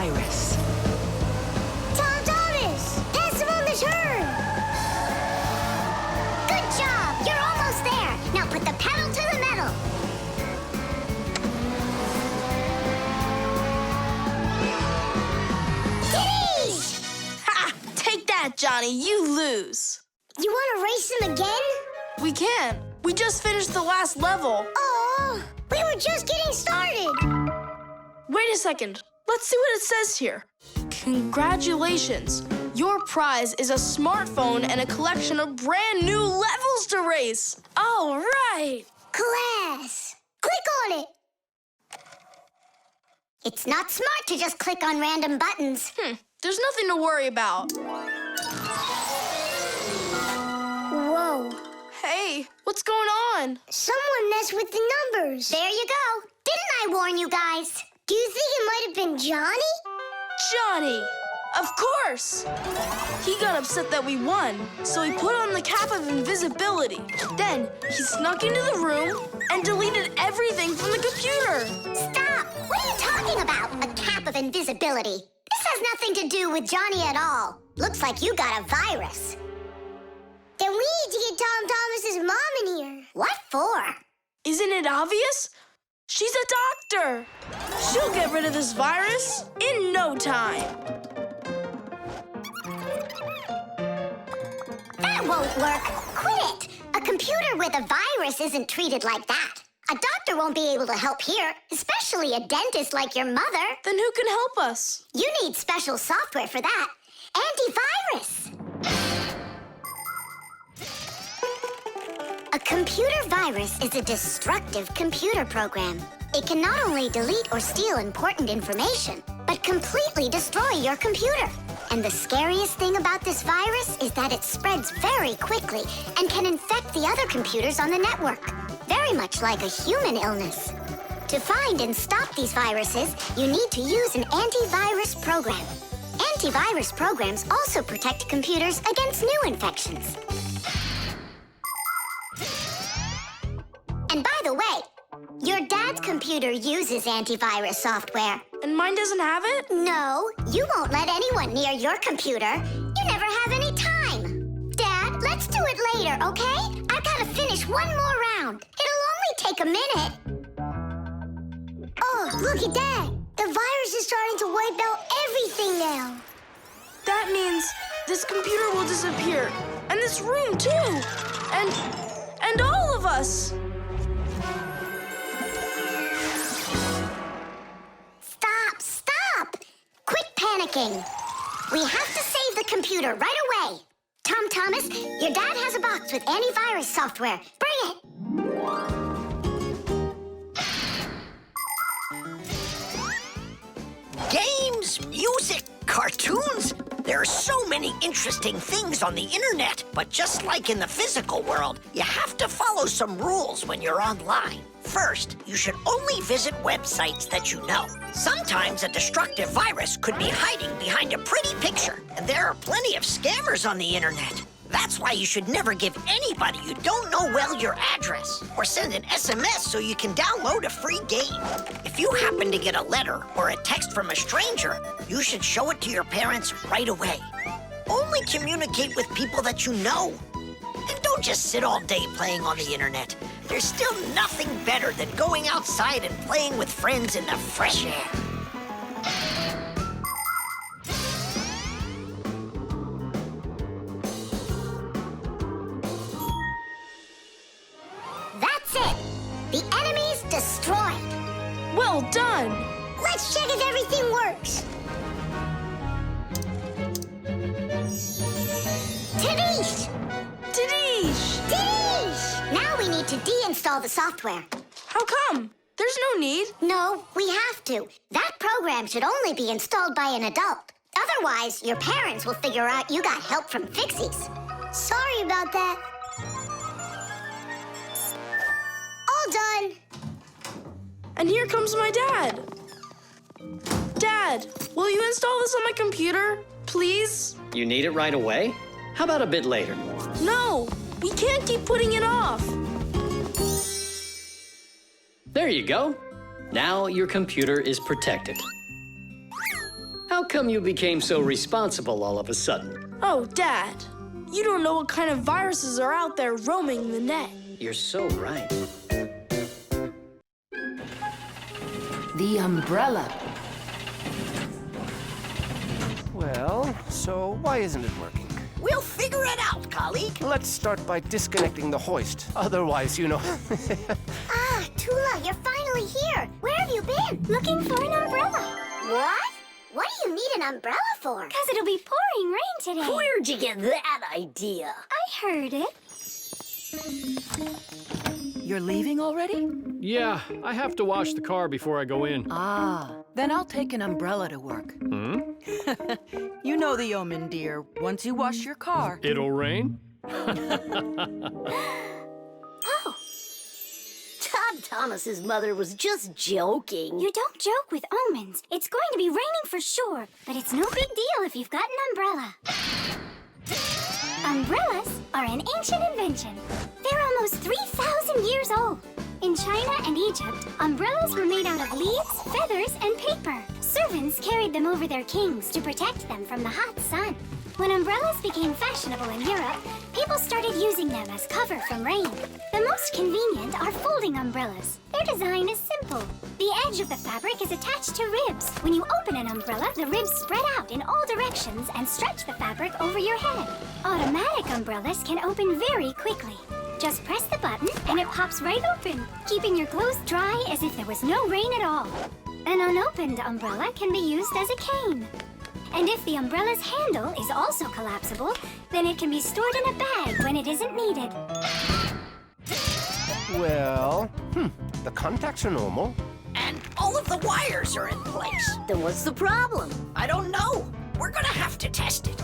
virus. Thomas! Pass him on the turn! Good job! You're almost there! Now put the pedal to the metal! Titties! Ha! Take that, Johnny. You lose. You want to race him again? We can't. We just finished the last level. Oh, we were just getting started. Wait a second. Let's see what it says here. Congratulations. Your prize is a smartphone and a collection of brand new levels to race. All right. Class. Click on it. It's not smart to just click on random buttons. There's nothing to worry about. Whoa. Hey, what's going on? Someone messed with the numbers. There you go. Didn't I warn you guys? Do you think it might have been Johnny? Johnny! Of course! He got upset that we won, so he put on the cap of invisibility. Then he snuck into the room and deleted everything from the computer. Stop! What are you talking about? A cap of invisibility. This has nothing to do with Johnny at all. Looks like you got a virus. Then we need to get Tom Thomas's mom in here. What for? Isn't it obvious? She's a doctor. She'll get rid of this virus in no time. That won't work. Quit it. A computer with a virus isn't treated like that. A doctor won't be able to help here, especially a dentist like your mother. Then who can help us? You need special software for that. Antivirus. A computer virus is a destructive computer program. It can not only delete or steal important information, but completely destroy your computer. And the scariest thing about this virus is that it spreads very quickly and can infect the other computers on the network, very much like a human illness. To find and stop these viruses, you need to use an antivirus program. Antivirus programs also protect computers against new infections. And by the way, your dad's computer uses antivirus software. And mine doesn't have it? No, you won't let anyone near your computer. You never have any time. Dad, let's do it later, okay? I've got to finish one more round. It'll only take a minute. Oh, look at that. The virus is starting to wipe out everything now. That means this computer will disappear. And this room, too. And all of us. Stop! Quit panicking. We have to save the computer right away. Tom Thomas, your dad has a box with antivirus software. Bring it. Games, music, cartoons. There are so many interesting things on the internet. But just like in the physical world, you have to follow some rules when you're online. First, you should only visit websites that you know. Sometimes a destructive virus could be hiding behind a pretty picture, and there are plenty of scammers on the internet. That's why you should never give anybody you don't know well your address, or send an SMS so you can download a free game. If you happen to get a letter or a text from a stranger, you should show it to your parents right away. Only communicate with people that you know. And don't just sit all day playing on the internet. There's still nothing better than going outside and playing with friends in the fresh air. That's it. The enemy's destroyed. Well done. Let's check if everything works. Tadish! Tadish! Tadish! Now we need to deinstall the software. How come? There's no need. No, we have to. That program should only be installed by an adult. Otherwise, your parents will figure out you got help from Fixies. Sorry about that. All done. And here comes my dad. Dad, will you install this on my computer, please? You need it right away? How about a bit later? No, we can't keep putting it off. There you go. Now your computer is protected. How come you became so responsible all of a sudden? Oh, Dad, you don't know what kind of viruses are out there roaming the net. You're so right. The umbrella. Well, so why isn't it working? We'll figure it out, colleague. Let's start by disconnecting the hoist. Otherwise, you know... Ah, Tula, you're finally here. Where have you been? Looking for an umbrella. What? What do you need an umbrella for? Because it'll be pouring rain today. Where'd you get that idea? I heard it. You're leaving already? Yeah, I have to wash the car before I go in. Ah, then I'll take an umbrella to work. You know the omen, dear. Once you wash your car. It'll rain? Oh, Todd Thomas's mother was just joking. you don't joke with omens. It's going to be raining for sure, but it's no big deal if you've got an umbrella. Umbrellas are an ancient invention. They're almost 3,000 years old. In China and Egypt, umbrellas were made out of leaves, feathers, and paper. Servants carried them over their kings to protect them from the hot sun. When umbrellas became fashionable in Europe, people started using them as cover from rain. The most convenient are folding umbrellas. Their design is simple. The edge of the fabric is attached to ribs. When you open an umbrella, the ribs spread out in all directions and stretch the fabric over your head. Automatic umbrellas can open very quickly. Just press the button and it pops right open, keeping your clothes dry as if there was no rain at all. An unopened umbrella can be used as a cane. And if the umbrella's handle is also collapsible, then it can be stored in a bag when it isn't needed. Well, the contacts are normal. And all of the wires are in place. Then what's the problem? I don't know. We're gonna have to test it.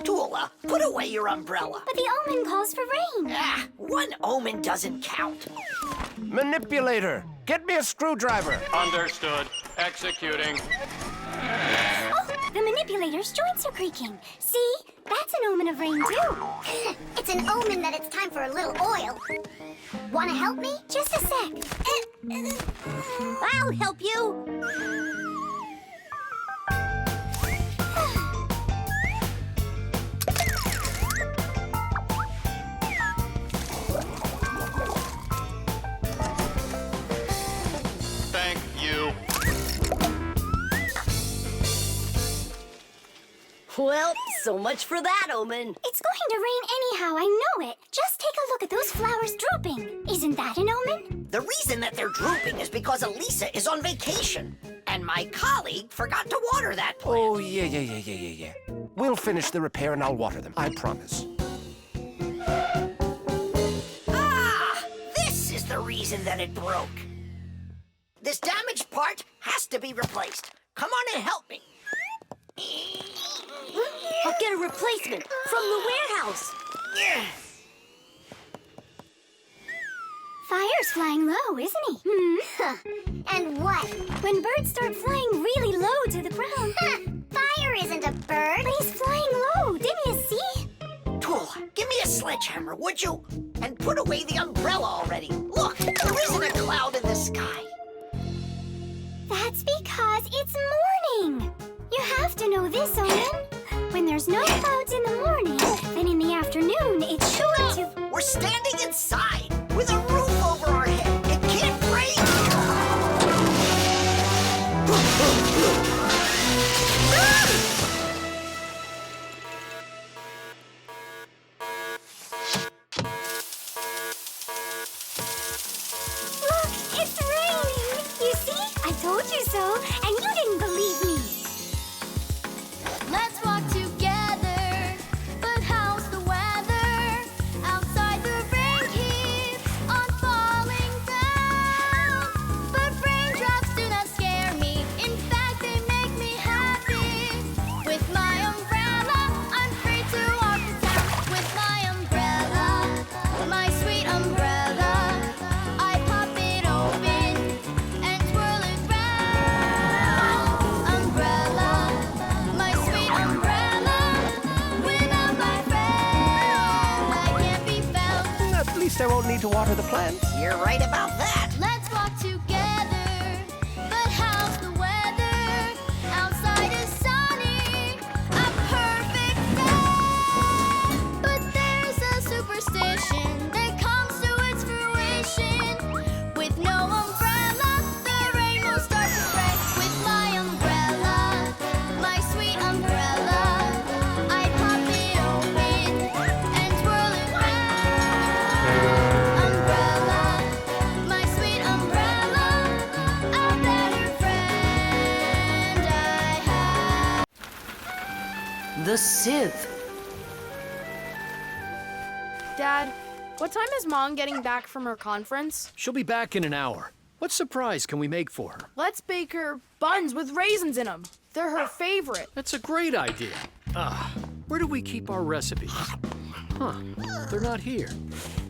Tula, put away your umbrella. But the omen calls for rain. Ah, one omen doesn't count. Manipulator, get me a screwdriver. Understood. Executing. Oh, the manipulator's joints are creaking. See? That's an omen of rain, too. It's an omen that it's time for a little oil. Want to help me? Just a sec. I'll help you. Thank you. Well, so much for that omen. It's going to rain anyhow, I know it. Just take a look at those flowers drooping. Isn't that an omen? The reason that they're drooping is because Elisa is on vacation. And my colleague forgot to water that plant. Oh, yeah. We'll finish the repair and I'll water them, I promise. Ah! This is the reason that it broke. This damaged part has to be replaced. Come on and help me. I'll get a replacement from the warehouse. Yeah. Fire's flying low, isn't he? And what? When birds start flying really low to the ground. Fire isn't a bird. But he's flying low, didn't you see? Tula, give me a sledgehammer, would you? And put away the umbrella already. Look, there isn't a cloud in the sky. That's because it's morning. You have to know this, Owen. When there's no clouds in the morning, then in the afternoon, it's sure to... We're standing inside with a roof over our head. It can't rain. Look, it's raining. You see? I told you so, and you didn't believe me. Let's walk together, but how's the weather? Outside the rain keeps on falling down. But raindrops do not scare me, in fact they make me happy. With my umbrella, I'm free to walk the town. With my umbrella, my sweet umbrella, I pop it open and twirl it round. Umbrella, my sweet umbrella, without my friend, I can't be found. At least I won't need to water the plants. You're right about that. Let's walk together, but how's the weather? sieve. Dad, what time is Mom getting back from her conference? She'll be back in an hour. What surprise can we make for her? Let's bake her buns with raisins in them. They're her favorite. That's a great idea. Where do we keep our recipes? Huh, they're not here.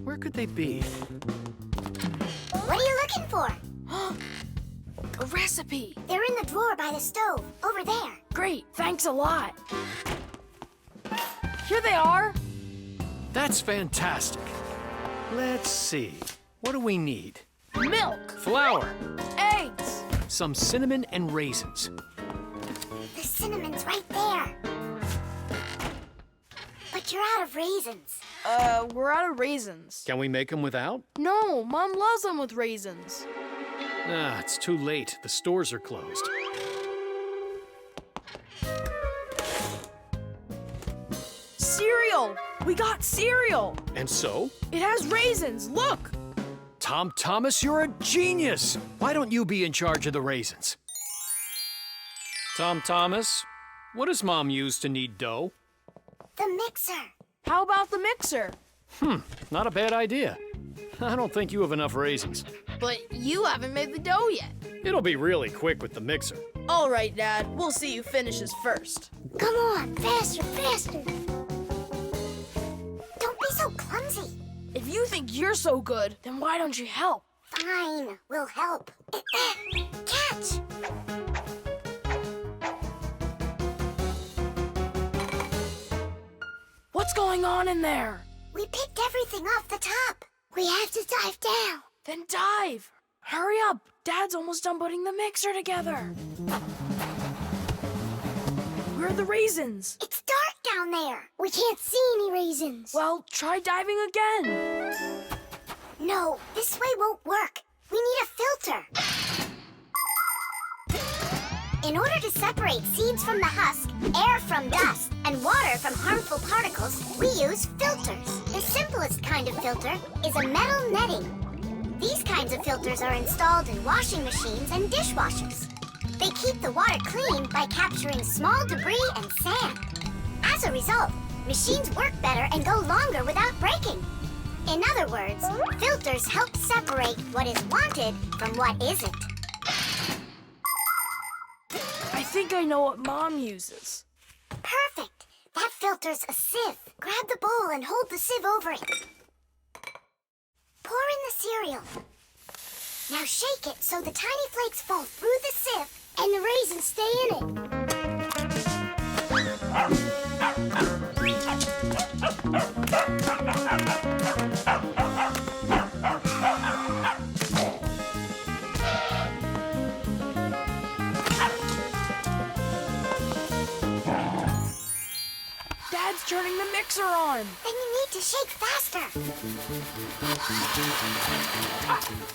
Where could they be? What are you looking for? A recipe. They're in the drawer by the stove, over there. Great, thanks a lot. Here they are. That's fantastic. Let's see. What do we need? Milk, Flour, eggs. some cinnamon and raisins. The cinnamon's right there. But you're out of raisins. We're out of raisins. Can we make them without? No, Mom loves them with raisins. It's too late. The stores are closed. Cereal! We got cereal! And so? It has raisins, look! Tom Thomas, you're a genius! Why don't you be in charge of the raisins? Tom Thomas, what does Mom use to knead dough? The mixer. How about the mixer? Not a bad idea. I don't think you have enough raisins. But you haven't made the dough yet. It'll be really quick with the mixer. All right, Dad. We'll see who finishes first. Come on, faster, faster. Don't be so clumsy. If you think you're so good, then why don't you help? Fine, we'll help. Catch! What's going on in there? We picked everything off the top. We have to dive down. Then dive. Hurry up. Dad's almost done putting the mixer together. Where are the raisins? It's dark down there. We can't see any raisins. Well, try diving again. No, this way won't work. We need a filter. In order to separate seeds from the husk, air from dust, and water from harmful particles, we use filters. The simplest kind of filter is a metal netting. These kinds of filters are installed in washing machines and dishwashers. They keep the water clean by capturing small debris and sand. As a result, machines work better and go longer without breaking. In other words, filters help separate what is wanted from what isn't. I think I know what Mom uses. Perfect! That filter's a sieve. Grab the bowl and hold the sieve over it. Pour in the cereal. Now shake it so the tiny flakes fall through the sieve and the raisins stay in it. Dad's turning the mixer on. Then you need to shake faster.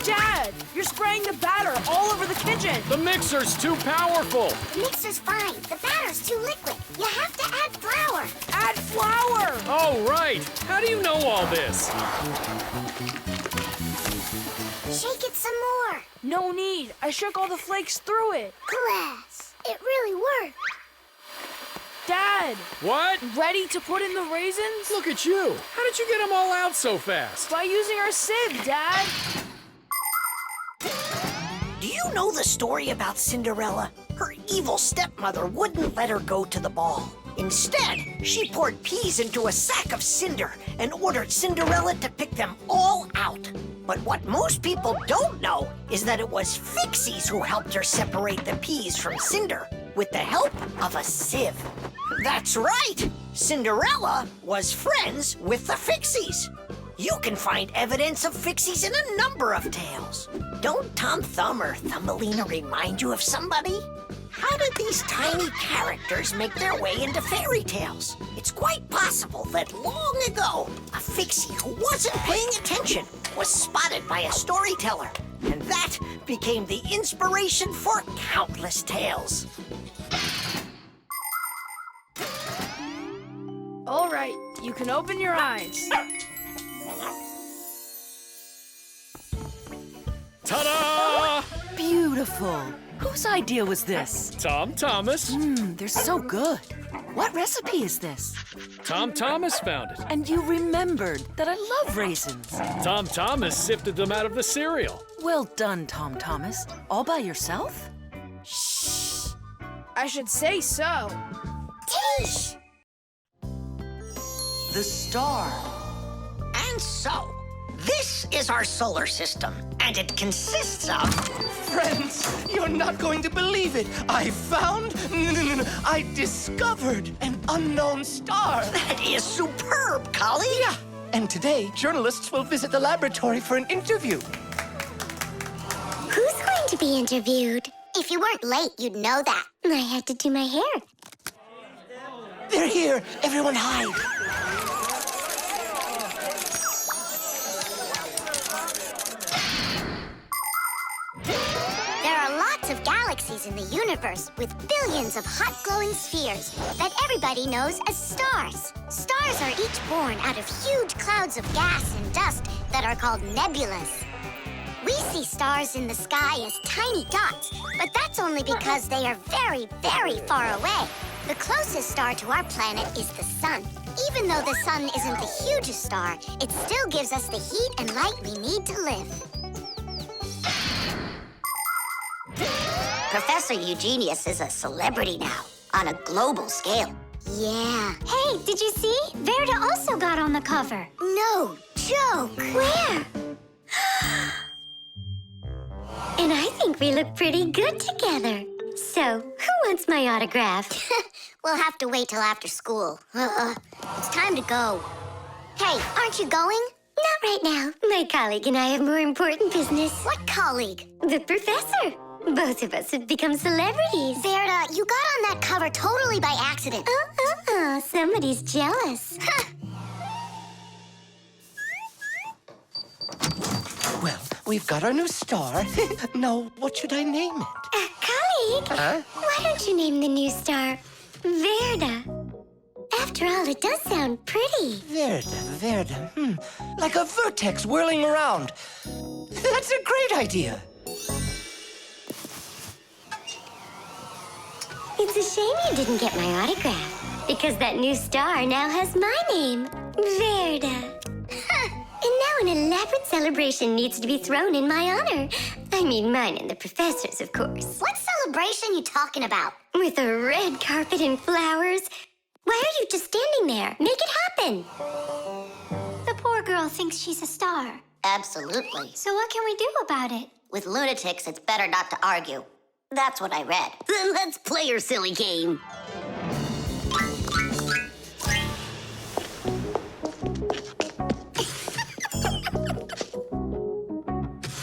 Dad, you're spraying the batter all over the kitchen. The mixer's too powerful. The mixer's fine. The batter's too liquid. You have to add flour. Add flour. Oh, right. How do you know all this? Shake it some more. No need. I shook all the flakes through it. Class. It really worked. Dad, What? ready to put in the raisins? Look at you. How did you get them all out so fast? By using our sieve, Dad. Do you know the story about Cinderella? Her evil stepmother wouldn't let her go to the ball. Instead, she poured peas into a sack of cinder and ordered Cinderella to pick them all out. But what most people don't know is that it was Fixies who helped her separate the peas from cinder with the help of a sieve. That's right! Cinderella was friends with the Fixies. You can find evidence of Fixies in a number of tales. Don't Tom Thumb or Thumbelina remind you of somebody? How did these tiny characters make their way into fairy tales? It's quite possible that long ago, a Fixie who wasn't paying attention was spotted by a storyteller, and that became the inspiration for countless tales. All right, you can open your eyes. Ta-da! Beautiful. Whose idea was this? Tom Thomas. They're so good. What recipe is this? Tom Thomas found it. And you remembered that I love raisins. Tom Thomas sifted them out of the cereal. Well done, Tom Thomas. All by yourself? I should say so. Tish! The star. And so, this is our solar system, and it consists of... Friends, you're not going to believe it. I discovered an unknown star. That is superb, colleague. Yeah, and today, journalists will visit the laboratory for an interview. Who's going to be interviewed? If you weren't late, you'd know that. I had to do my hair. They're here. Everyone hide. There are lots of galaxies in the universe with billions of hot glowing spheres that everybody knows as stars. Stars are each born out of huge clouds of gas and dust that are called nebulas. We see stars in the sky as tiny dots, but that's only because they are very, very far away. The closest star to our planet is the sun. Even though the sun isn't the hugest star, it still gives us the heat and light we need to live. Professor Eugenius is a celebrity now, on a global scale. Yeah. Hey, did you see? Verda also got on the cover. No joke. Where? And I think we look pretty good together. So, who wants my autograph? We'll have to wait till after school. It's time to go. Hey, aren't you going? Not right now. My colleague and I have more important business. What colleague? The professor. Both of us have become celebrities. Verda, you got on that cover totally by accident. Somebody's jealous. Well, we've got our new star. Now, what should I name it? Colleague? Huh? Why don't you name the new star Verda? After all, it does sound pretty. Verda. Like a vertex whirling around. That's a great idea. It's a shame you didn't get my autograph, because that new star now has my name, Verda. And now an elaborate celebration needs to be thrown in my honor. I mean, mine and the professor's, of course. What celebration you talking about? With a red carpet and flowers. Why are you just standing there? Make it happen. The poor girl thinks she's a star. Absolutely. So what can we do about it? With lunatics, it's better not to argue. That's what I read. Then let's play your silly game.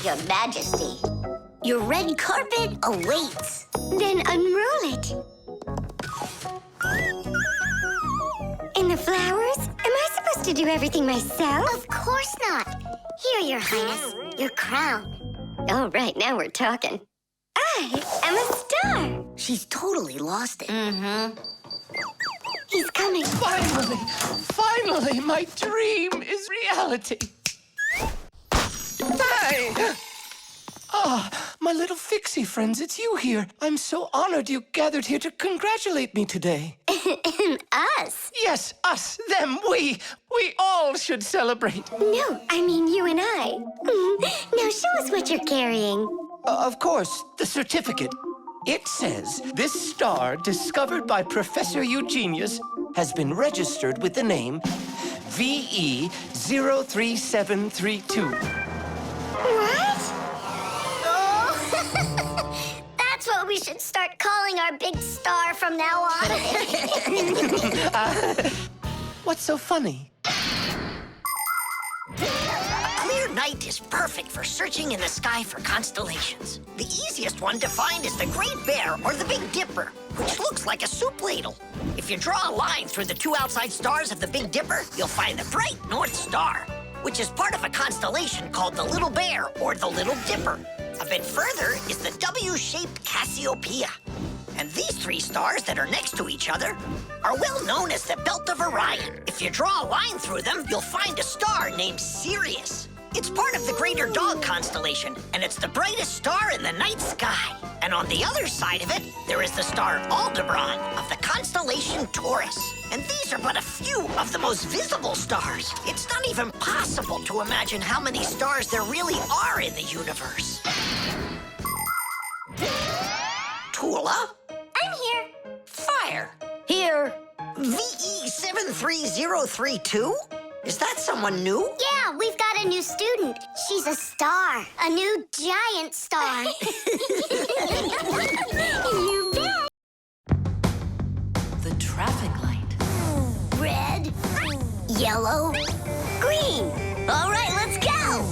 Your Majesty, your red carpet awaits. Then unroll it. And the flowers? Am I supposed to do everything myself? Of course not. Here, Your Highness, your crown. All right, now we're talking. I am a star. She's totally lost it. He's coming. Finally, my dream is reality. Hey! My little Fixie friends, it's you here. I'm so honored you gathered here to congratulate me today. Us? Yes, us, them, we all should celebrate. No, I mean you and I. Now show us what you're carrying. Of course, the certificate. It says, this star, discovered by Professor Eugenius, has been registered with the name VE03732. What? Oh, that's what we should start calling our big star from now on. What's so funny? A clear night is perfect for searching in the sky for constellations. The easiest one to find is the Great Bear or the Big Dipper, which looks like a soup ladle. If you draw a line through the two outside stars of the Big Dipper, you'll find the bright North Star, which is part of a constellation called the Little Bear or the Little Dipper. A bit further is the W-shaped Cassiopeia. And these three stars that are next to each other are well known as the Belt of Orion. If you draw a line through them, you'll find a star named Sirius. It's part of the Greater Dog constellation, and it's the brightest star in the night sky. And on the other side of it, there is the star Aldebaran of the constellation Taurus. And these are but a few of the most visible stars. It's not even possible to imagine how many stars there really are in the universe. Tula? I'm here. Fire. Here. VE73032? Is that someone new? Yeah, we've got a new student. She's a star. A new giant star. You bet. The traffic light. Red. Yellow. Green. All right, let's go.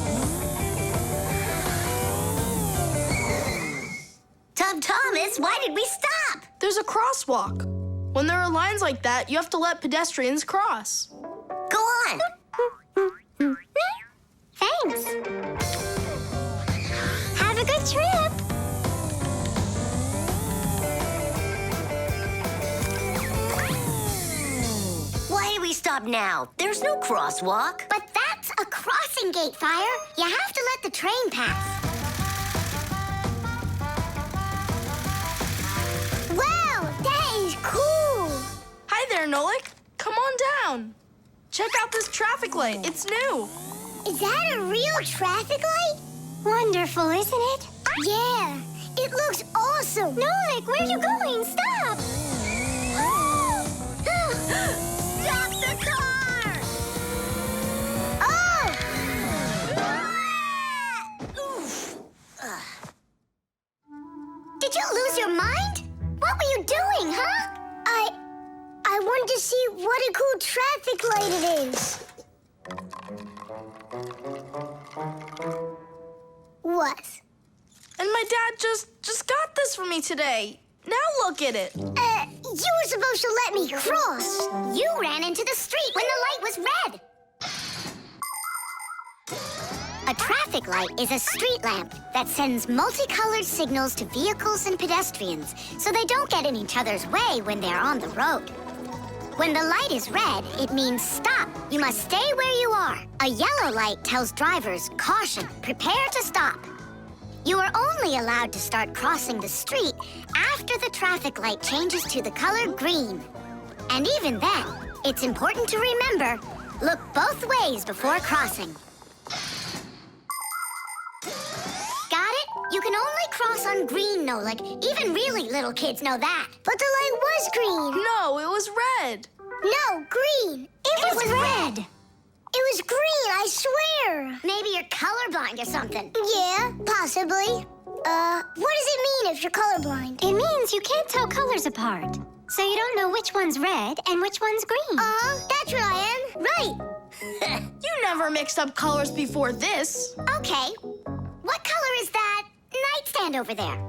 Thomas, why did we stop? There's a crosswalk. When there are lines like that, you have to let pedestrians cross. Go on. Thanks. Have a good trip. Why do we stop now? There's no crosswalk. But that's a crossing gate, Fire. You have to let the train pass. Wow, that is cool. Hi there, Nolik. Come on down. Check out this traffic light. It's new. Is that a real traffic light? Wonderful, isn't it? Yeah, it looks awesome. Nolik, where are you going? Stop! Stop the car! Oh! Oof. Did you lose your mind? What were you doing, huh? I wanted to see what a cool traffic light it is. What? And my dad just got this for me today. Now look at it. You were supposed to let me cross. You ran into the street when the light was red. A traffic light is a street lamp that sends multicolored signals to vehicles and pedestrians so they don't get in each other's way when they're on the road. When the light is red, it means stop. You must stay where you are. A yellow light tells drivers, caution, prepare to stop. You are only allowed to start crossing the street after the traffic light changes to the color green. And even then, it's important to remember, look both ways before crossing. Got it? You can only cross on green, Nolik. Even really little kids know that. But the light was green. No, it was red. No, green. It was red. It was green, I swear. Maybe you're colorblind or something. Yeah, possibly. What does it mean if you're colorblind? It means you can't tell colors apart. So you don't know which one's red and which one's green. That's what I am. Right. You never mixed up colors before this. Okay. What color is that nightstand over there?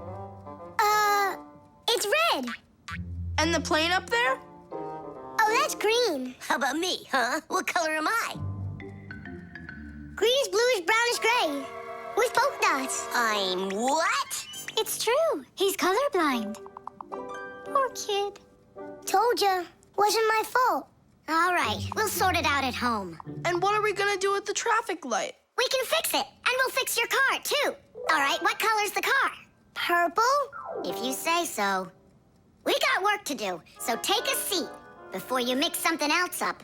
It's red. And the plane up there? Oh, that's green. How about me, huh? What color am I? Greenish, bluish, brownish, gray. With polka dots. I'm what? It's true. He's colorblind. Poor kid. Told ya. Wasn't my fault. All right, we'll sort it out at home. And what are we gonna do with the traffic light? We can fix it, and we'll fix your car, too. All right, what color's the car? Purple? If you say so. We got work to do, so take a seat before you mix something else up.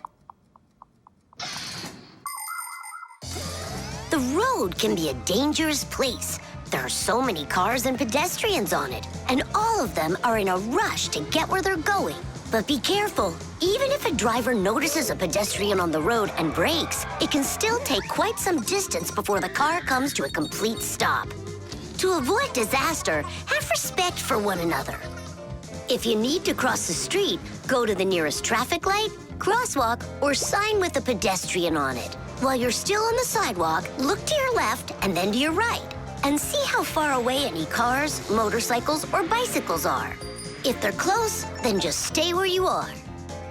The road can be a dangerous place. There are so many cars and pedestrians on it, and all of them are in a rush to get where they're going. But be careful. Even if a driver notices a pedestrian on the road and brakes, it can still take quite some distance before the car comes to a complete stop. To avoid disaster, have respect for one another. If you need to cross the street, go to the nearest traffic light, crosswalk, or sign with a pedestrian on it. While you're still on the sidewalk, look to your left and then to your right, and see how far away any cars, motorcycles, or bicycles are. If they're close, then just stay where you are.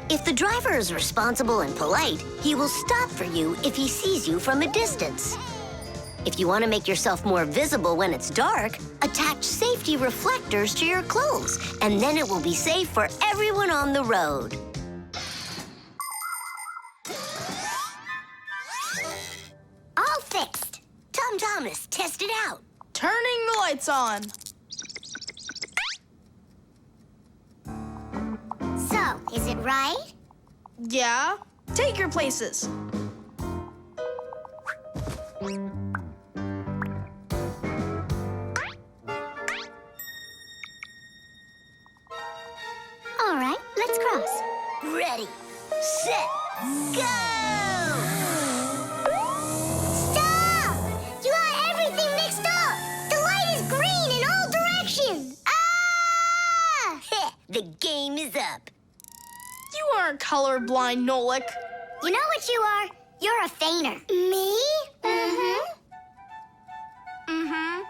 If the driver is responsible and polite, he will stop for you if he sees you from a distance. If you want to make yourself more visible when it's dark, attach safety reflectors to your clothes, and then it will be safe for everyone on the road. All fixed. it out. Turning the lights on. So, is it right? Yeah? Take your places. All right, let's cross. Ready, set, go! Stop! You got everything mixed up! The light is green in all directions! Ah! The game is up. You aren't colorblind, Nolik. You know what you are? You're a feigner. Me? Mm-hmm. Mm-hmm.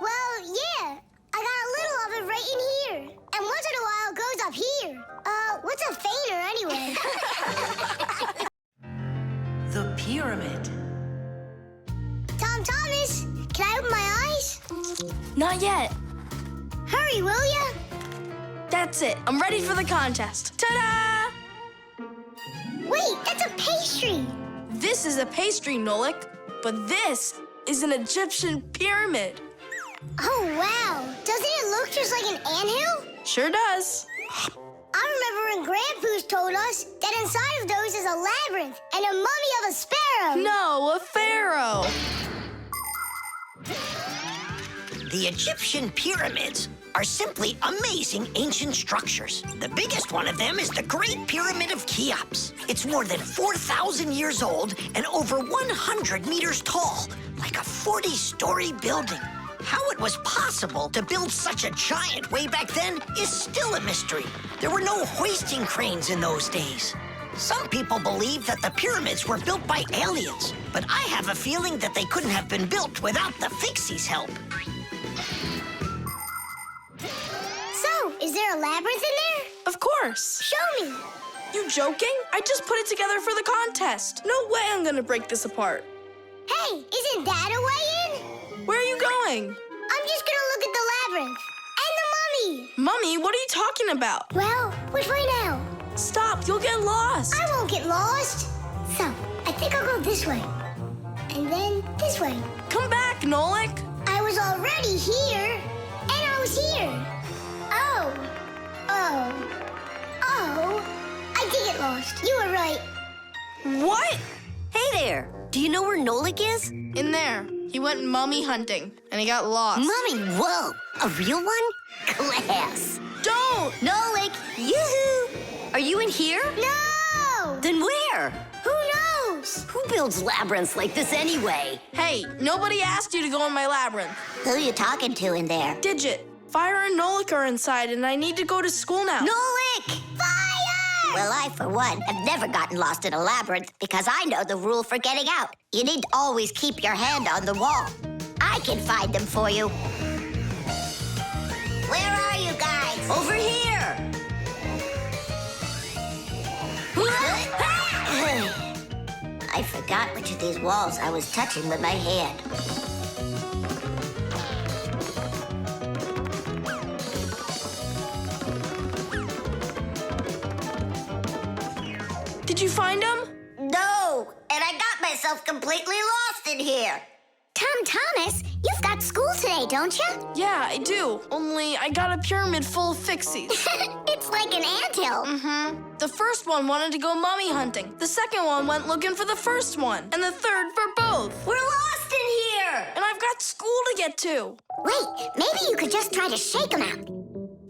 Well, yeah. I got a little of it right in here. And once in a while, it goes up here. What's a feigner anyway? The pyramid. Tom Thomas, can I open my eyes? Not yet. Hurry, will ya? That's it. I'm ready for the contest. Ta-da! Wait, that's a pastry. This is a pastry, Nolik, but this is an Egyptian pyramid. Oh, wow. Doesn't it look just like an anthill? Sure does. I remember when Grandpoo's told us that inside of those is a labyrinth and a mummy of a sparrow. No, a pharaoh. The Egyptian pyramids are simply amazing ancient structures. The biggest one of them is the Great Pyramid of Cheops. It's more than 4,000 years old and over 100 meters tall, like a 40-story building. How it was possible to build such a giant way back then is still a mystery. There were no hoisting cranes in those days. Some people believe that the pyramids were built by aliens, but I have a feeling that they couldn't have been built without the Fixies' help. So, is there a labyrinth in there? Of course. Show me. You joking? I just put it together for the contest. No way I'm gonna break this apart. Hey, isn't that a way in? Where are you going? I'm just gonna look at the labyrinth. And the mummy. Mummy, what are you talking about? Well, which way now? Stop, you'll get lost. I won't get lost. So, I think I'll go this way. And then this way. Come back, Nolik. I was already here. And I was here. Oh. I did get lost. You were right. What? Hey there. Do you know where Nolik is? In there. He went mummy hunting, and he got lost. Mummy, whoa. A real one? Class. Don't! Nolik, yoo-hoo. Are you in here? No! Then where? Who knows? Who builds labyrinths like this anyway? Hey, nobody asked you to go in my labyrinth. Who you talking to in there? Digit, Fire and Nolik are inside, and I need to go to school now. Nolik! Fire! Well, I, for one, have never gotten lost in a labyrinth because I know the rule for getting out. You need to always keep your hand on the wall. I can find them for you. Where are you guys? Over here! I forgot which of these walls I was touching with my hand. Did you find him? No, and I got myself completely lost in here. Tom Thomas, you've got school today, don't you? Yeah, I do. Only I got a pyramid full of Fixies. It's like an anthill. Mm-hmm. The first one wanted to go mummy hunting. The second one went looking for the first one. And the third for both. We're lost in here! And I've got school to get to. Wait, maybe you could just try to shake them out.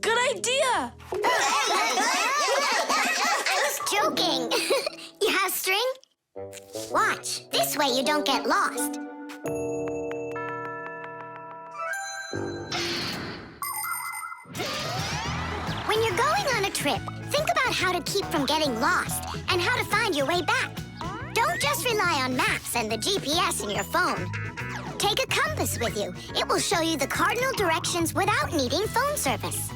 Good idea. I was joking. You have string? Watch. This way you don't get lost. When you're going on a trip, think about how to keep from getting lost and how to find your way back. Don't just rely on maps and the GPS in your phone. Take a compass with you. It will show you the cardinal directions without needing phone service.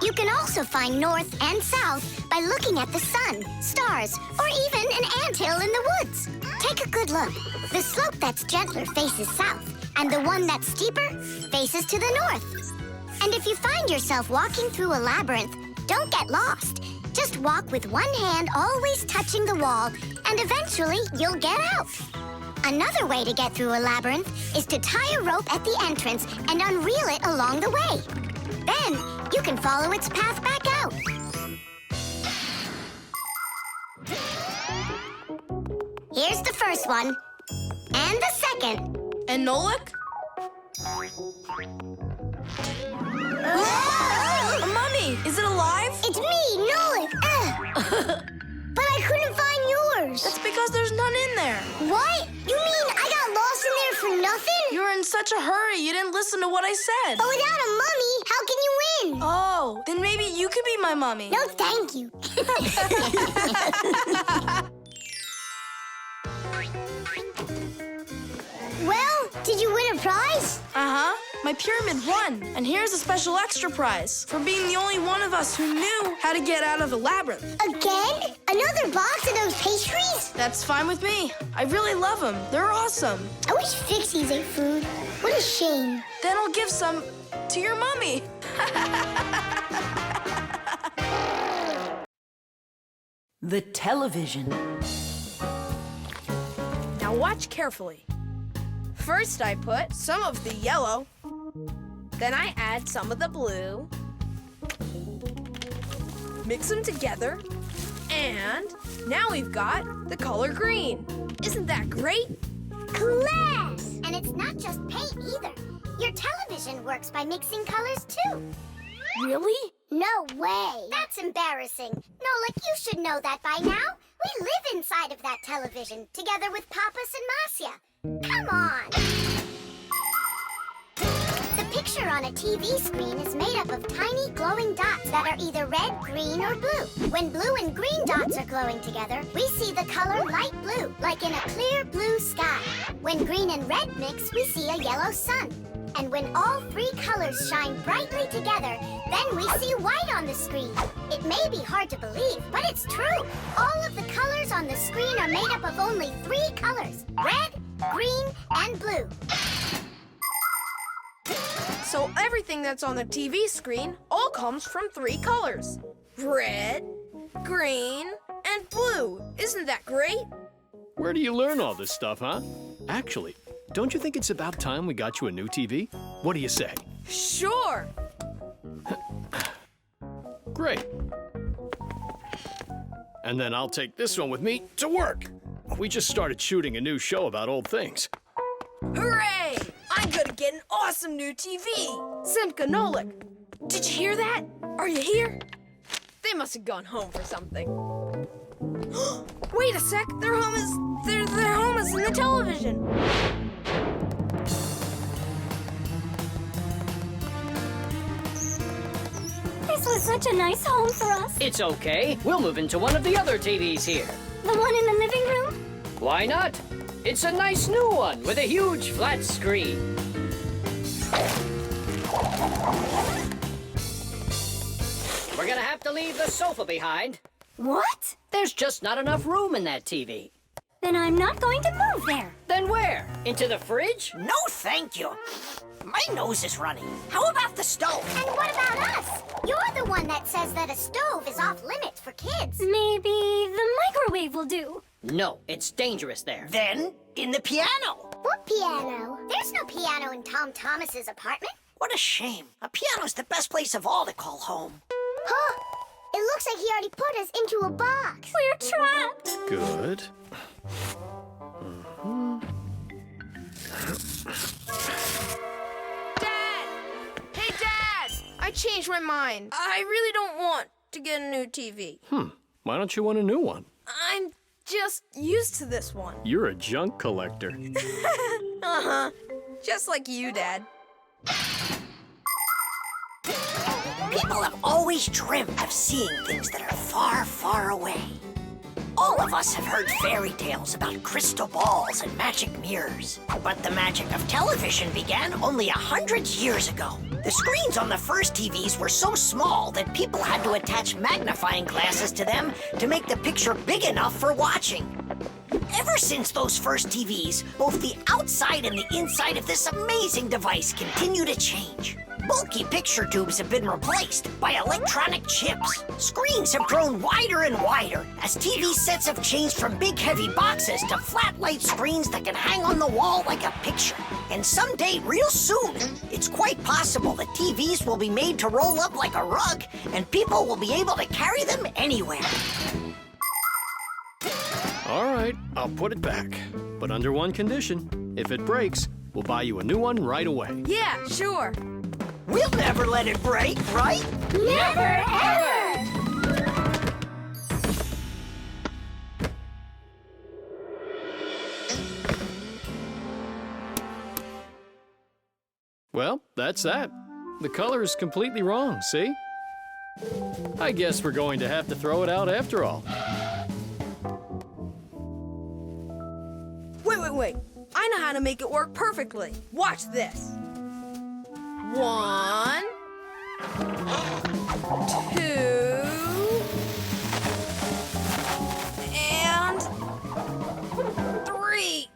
You can also find north and south by looking at the sun, stars, or even an anthill in the woods. Take a good look. The slope that's gentler faces south, and the one that's steeper faces to the north. And if you find yourself walking through a labyrinth, don't get lost. Just walk with one hand always touching the wall, and eventually you'll get out. Another way to get through a labyrinth is to tie a rope at the entrance and unreel it along the way. Then you can follow its path back out. Here's the first one. And the second. And Nolik? A mummy! Is it alive? It's me, Nolik. But I couldn't find yours. That's because there's none in there. What? You mean I got lost in there for nothing? You were in such a hurry, you didn't listen to what I said. But without a mummy, how can you win? Oh, then maybe you could be my mummy. No, thank you. Well, did you win a prize? Uh-huh. My pyramid won. And here's a special extra prize for being the only one of us who knew how to get out of the labyrinth. Again? Another box of those pastries? That's fine with me. I really love them. They're awesome. I wish Fixies ate food. What a shame. Then I'll give some to your mummy. The television. Now watch carefully. First I put some of the yellow. Then I add some of the blue. Mix them together. And now we've got the color green. Isn't that great? Class! And it's not just paint either. Your television works by mixing colors too. Really? No way. That's embarrassing. Nolik, you should know that by now. We live inside of that television, together with Papas and Masya. Come on. The picture on a TV screen is made up of tiny glowing dots that are either red, green, or blue. When blue and green dots are glowing together, we see the color light blue, like in a clear blue sky. When green and red mix, we see a yellow sun. And when all three colors shine brightly together, then we see white on the screen. It may be hard to believe, but it's true. All of the colors on the screen are made up of only three colors: red, green, and blue. So everything that's on the TV screen all comes from three colors: red, green, and blue. Isn't that great? Where do you learn all this stuff, huh? Actually, don't you think it's about time we got you a new TV? What do you say? Sure. Great. And then I'll take this one with me to work. We just started shooting a new show about old things. Hooray! I'm gonna get an awesome new TV. Simka and Nolik, did you hear that? Are you here? They must have gone home for something. Wait a sec, their home is in the television. This was such a nice home for us. It's okay. We'll move into one of the other TVs here. The one in the living room? Why not? It's a nice new one with a huge flat screen. We're gonna have to leave the sofa behind. What? There's just not enough room in that TV. Then I'm not going to move there. Then where? Into the fridge? No, thank you. My nose is running. How about the stove? And what about us? You're the one that says that a stove is off limits for kids. Maybe the microwave will do. No, it's dangerous there. Then, in the piano. What piano? There's no piano in Tom Thomas's apartment. What a shame. A piano's the best place of all to call home. Huh? It looks like he already put us into a box. We're trapped. Good. Dad! Hey, Dad! I changed my mind. I really don't want to get a new TV. Why don't you want a new one? I'm just used to this one. You're a junk collector. Uh-huh. Just like you, Dad. People have always dreamed of seeing things that are far, far away. All of us have heard fairy tales about crystal balls and magic mirrors. But the magic of television began only 100 years ago. The screens on the first TVs were so small that people had to attach magnifying glasses to them to make the picture big enough for watching. Ever since those first TVs, both the outside and the inside of this amazing device continue to change. Bulky picture tubes have been replaced by electronic chips. Screens have grown wider and wider as TV sets have changed from big heavy boxes to flat light screens that can hang on the wall like a picture. And someday, real soon, it's quite possible that TVs will be made to roll up like a rug and people will be able to carry them anywhere. All right, I'll put it back. But under one condition. If it breaks, we'll buy you a new one right away. Yeah, sure. We'll never let it break, right? Never, ever! Well, that's that. The color is completely wrong, see? I guess we're going to have to throw it out after all. Wait. I know how to make it work perfectly. Watch this. 1, 2, and 3.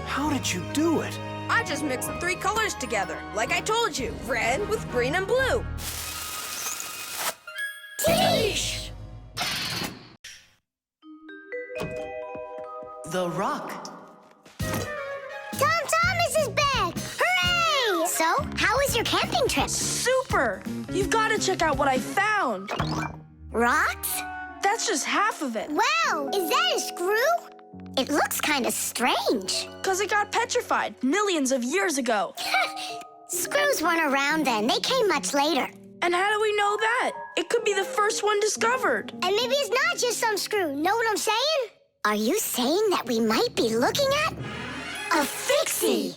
How did you do it? I just mixed the 3 colors together, like I told you. Red with green and blue. Teesh! The rock. Tom Thomas is back! Hooray! So, how was your camping trip? Super! You've got to check out what I found. Rocks? That's just half of it. Wow, is that a screw? It looks kind of strange. Because it got petrified millions of years ago. Screws weren't around then. They came much later. And how do we know that? It could be the first one discovered. And maybe it's not just some screw. Know what I'm saying? Are you saying that we might be looking at a Fixie?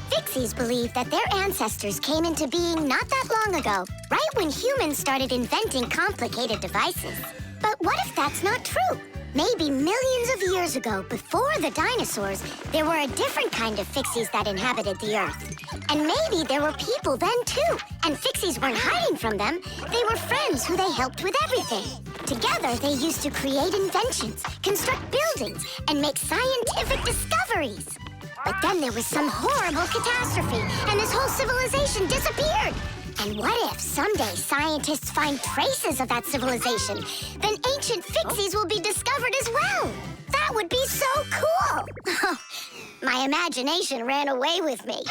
Fixies believe that their ancestors came into being not that long ago, right when humans started inventing complicated devices. But what if that's not true? Maybe millions of years ago, before the dinosaurs, there were a different kind of Fixies that inhabited the Earth. And maybe there were people then, too. And Fixies weren't hiding from them. They were friends who they helped with everything. Together, they used to create inventions, construct buildings, and make scientific discoveries. But then there was some horrible catastrophe, and this whole civilization disappeared. And what if someday scientists find traces of that civilization? Then ancient Fixies will be discovered as well. That would be so cool. My imagination ran away with me.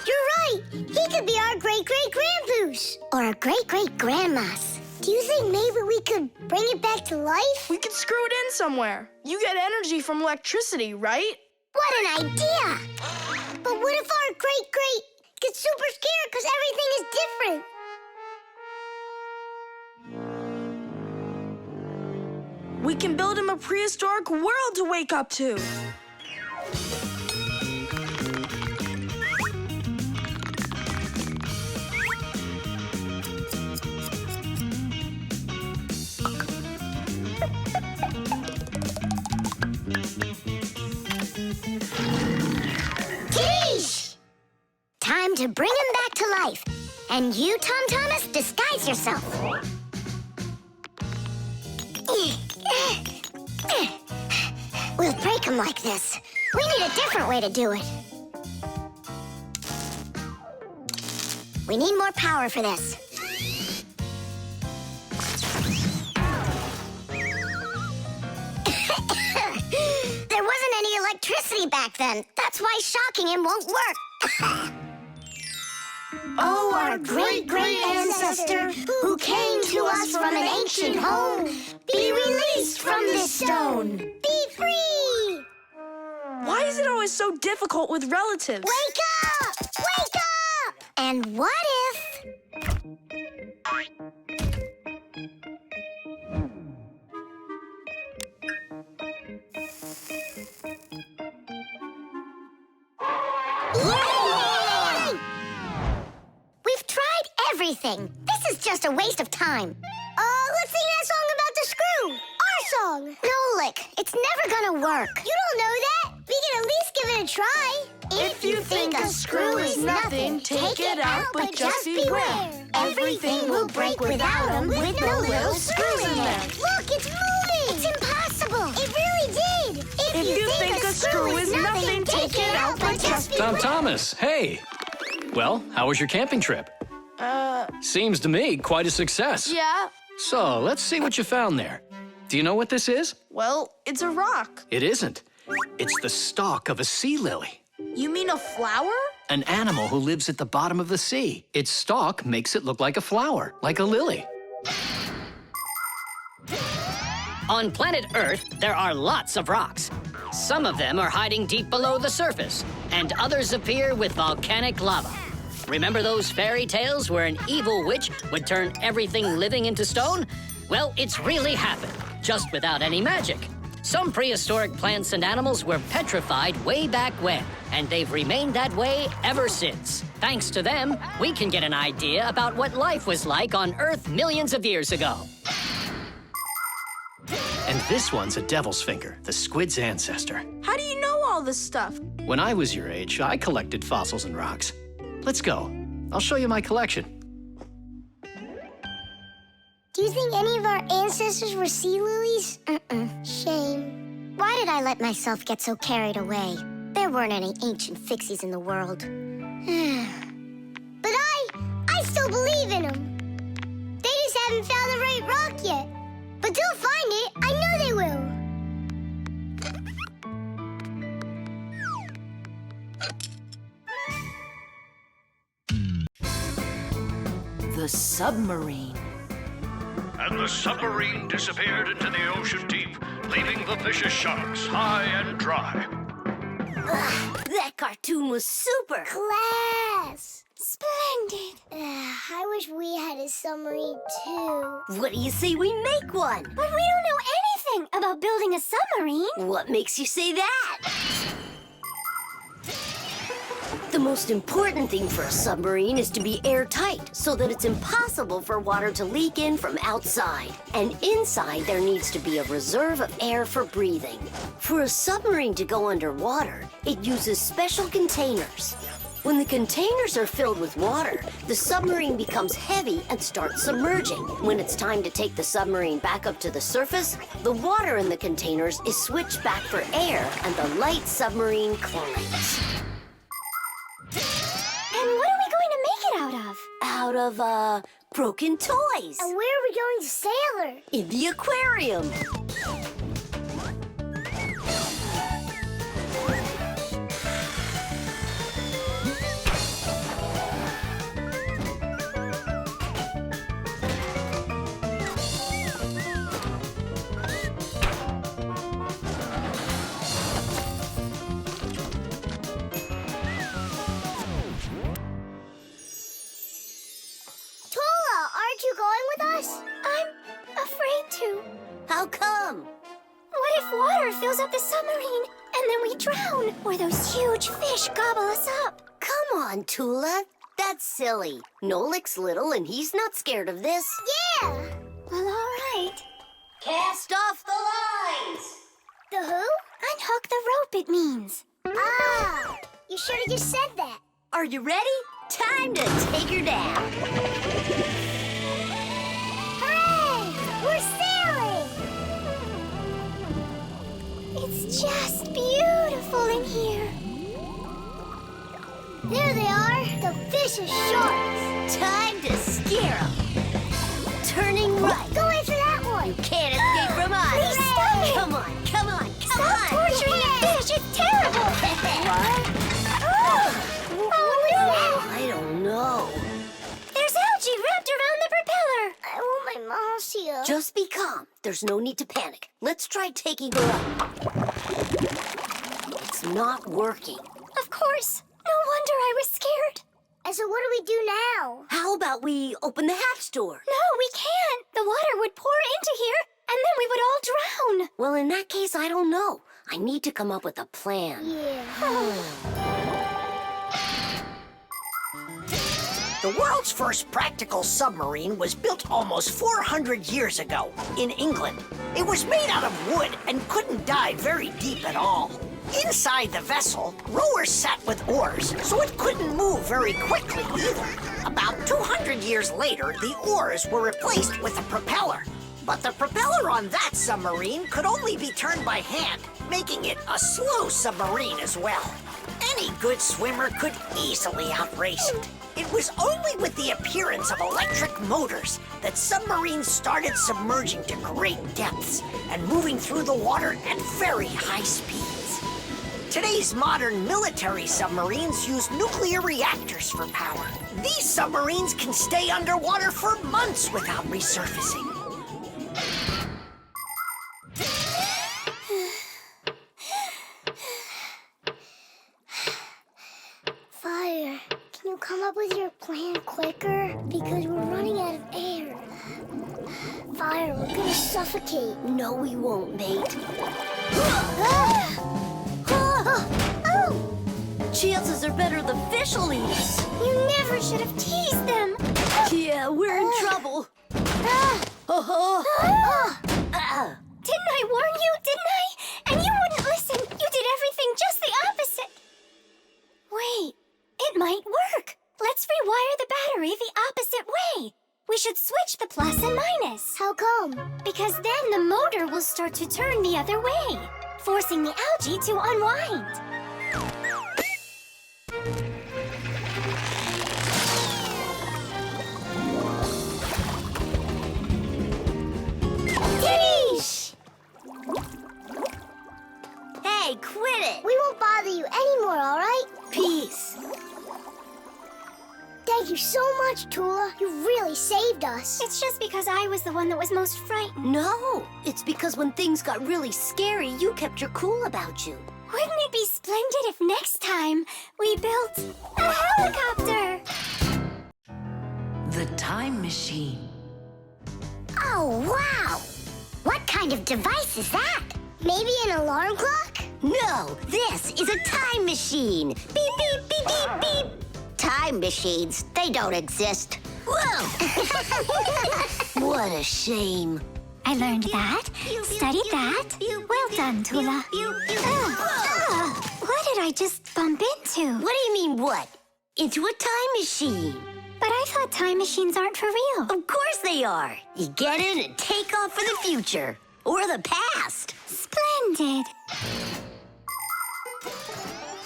You're right. He could be our great-great-grandpoos. Or our great-great-grandmas. Do you think maybe we could bring it back to life? We could screw it in somewhere. You get energy from electricity, right? What an idea! But what if our great-great gets super scared because everything is different? We can build him a prehistoric world to wake up to. Time to bring him back to life. And you, Tom Thomas, disguise yourself. We'll break him like this. We need a different way to do it. We need more power for this. There wasn't any electricity back then. That's why shocking him won't work. Oh, our great-great ancestor, who came to us from an ancient home, be released from this stone. Be free! Why is it always so difficult with relatives? Wake up! Wake up! And what if... Yay! We've tried everything. This is just a waste of time. Let's sing that song about the screw. Our song. Nolik, it's never gonna work. You don't know that. We can at least give it a try. If you think a screw is nothing, take it out, but just beware. Everything will break without them with no little screws in there. Look, it's moving. screw is nothing, take it out, but just be Tom Thomas, hey. Well, how was your camping trip? Seems to me quite a success. Yeah. So, let's see what you found there. Do you know what this is? Well, it's a rock. It isn't. It's the stalk of a sea lily. You mean a flower? An animal who lives at the bottom of the sea. Its stalk makes it look like a flower, like a lily. On planet Earth, there are lots of rocks. Some of them are hiding deep below the surface, and others appear with volcanic lava. Remember those fairy tales where an evil witch would turn everything living into stone? Well, it's really happened, just without any magic. Some prehistoric plants and animals were petrified way back when, and they've remained that way ever since. Thanks to them, we can get an idea about what life was like on Earth millions of years ago. And this one's a devil's finger, the squid's ancestor. How do you know all this stuff? When I was your age, I collected fossils and rocks. Let's go. I'll show you my collection. Do you think any of our ancestors were sea lilies? Shame. Why did I let myself get so carried away? There weren't any ancient Fixies in the world. But I still believe in them. They just haven't found the right rock yet. But they'll find it. I know they will. The submarine. And the submarine disappeared into the ocean deep, leaving the vicious sharks high and dry. That cartoon was super. Class. Splendid. I wish we had a submarine too. What do you say we make one? But we don't know anything about building a submarine. What makes you say that? The most important thing for a submarine is to be airtight, so that it's impossible for water to leak in from outside. And inside, there needs to be a reserve of air for breathing. For a submarine to go underwater, it uses special containers. When the containers are filled with water, the submarine becomes heavy and starts submerging. When it's time to take the submarine back up to the surface, the water in the containers is switched back for air, and the light submarine climbs. And what are we going to make it out of? Out of, broken toys. And where are we going to sail her? In the aquarium. Aren't you going with us? I'm afraid to. How come? What if water fills up the submarine and then we drown? Or those huge fish gobble us up? Come on, Tula. That's silly. Nolik's little and he's not scared of this. Yeah! Well, all right. Cast off the lines! The who? Unhook the rope, it means. Ah! You should have just said that. Are you ready? Time to take her down. We're sailing! It's just beautiful in here. There they are, the vicious sharks. Time to scare them. Turning right. Go after that one. You can't escape from us. Please stop it. Come on, come on, come Stop on. torturing the fish. It's terrible. What was that? I don't know. There's algae wrapped around the propeller. I want my mom's here. Just be calm. There's no need to panic. Let's try taking her up. It's not working. Of course. No wonder I was scared. And so what do we do now? How about we open the hatch door? No, we can't. The water would pour into here, and then we would all drown. Well, in that case, I don't know. I need to come up with a plan. Yeah. The world's first practical submarine was built almost 400 years ago in England. It was made out of wood and couldn't dive very deep at all. Inside the vessel, rowers sat with oars, so it couldn't move very quickly either. About 200 years later, the oars were replaced with a propeller. But the propeller on that submarine could only be turned by hand, making it a slow submarine as well. Any good swimmer could easily outrace it. It was only with the appearance of electric motors that submarines started submerging to great depths and moving through the water at very high speeds. Today's modern military submarines use nuclear reactors for power. These submarines can stay underwater for months without resurfacing. Fire, can you come up with your plan quicker? Because we're running out of air. Fire, we're gonna suffocate. No, we won't, mate. Chances are better the fish will eat us. You never should have teased them. Yeah, we're in trouble. Didn't I warn you, didn't I? And you wouldn't listen. You did everything just the opposite. Wait, it might work. Let's rewire the battery the opposite way. We should switch the plus and minus. How come? Because then the motor will start to turn the other way, forcing the algae to unwind. Titties! Hey, quit it! We won't bother you anymore, all right? Peace. Thank you so much, Tula. You really saved us. It's just because I was the one that was most frightened. No, it's because when things got really scary, you kept your cool about you. Wouldn't it be splendid if next time we built a helicopter? The time machine. Oh, wow! What kind of device is that? Maybe an alarm clock? No, this is a time machine. Beep, beep, beep, beep, beep. Time machines, they don't exist. Whoa! What a shame. I learned that, studied that. Well done, Tula. What did I just bump into? What do you mean, what? Into a time machine. But I thought time machines aren't for real. Of course they are. You get in and take off for the future. Or the past. Splendid.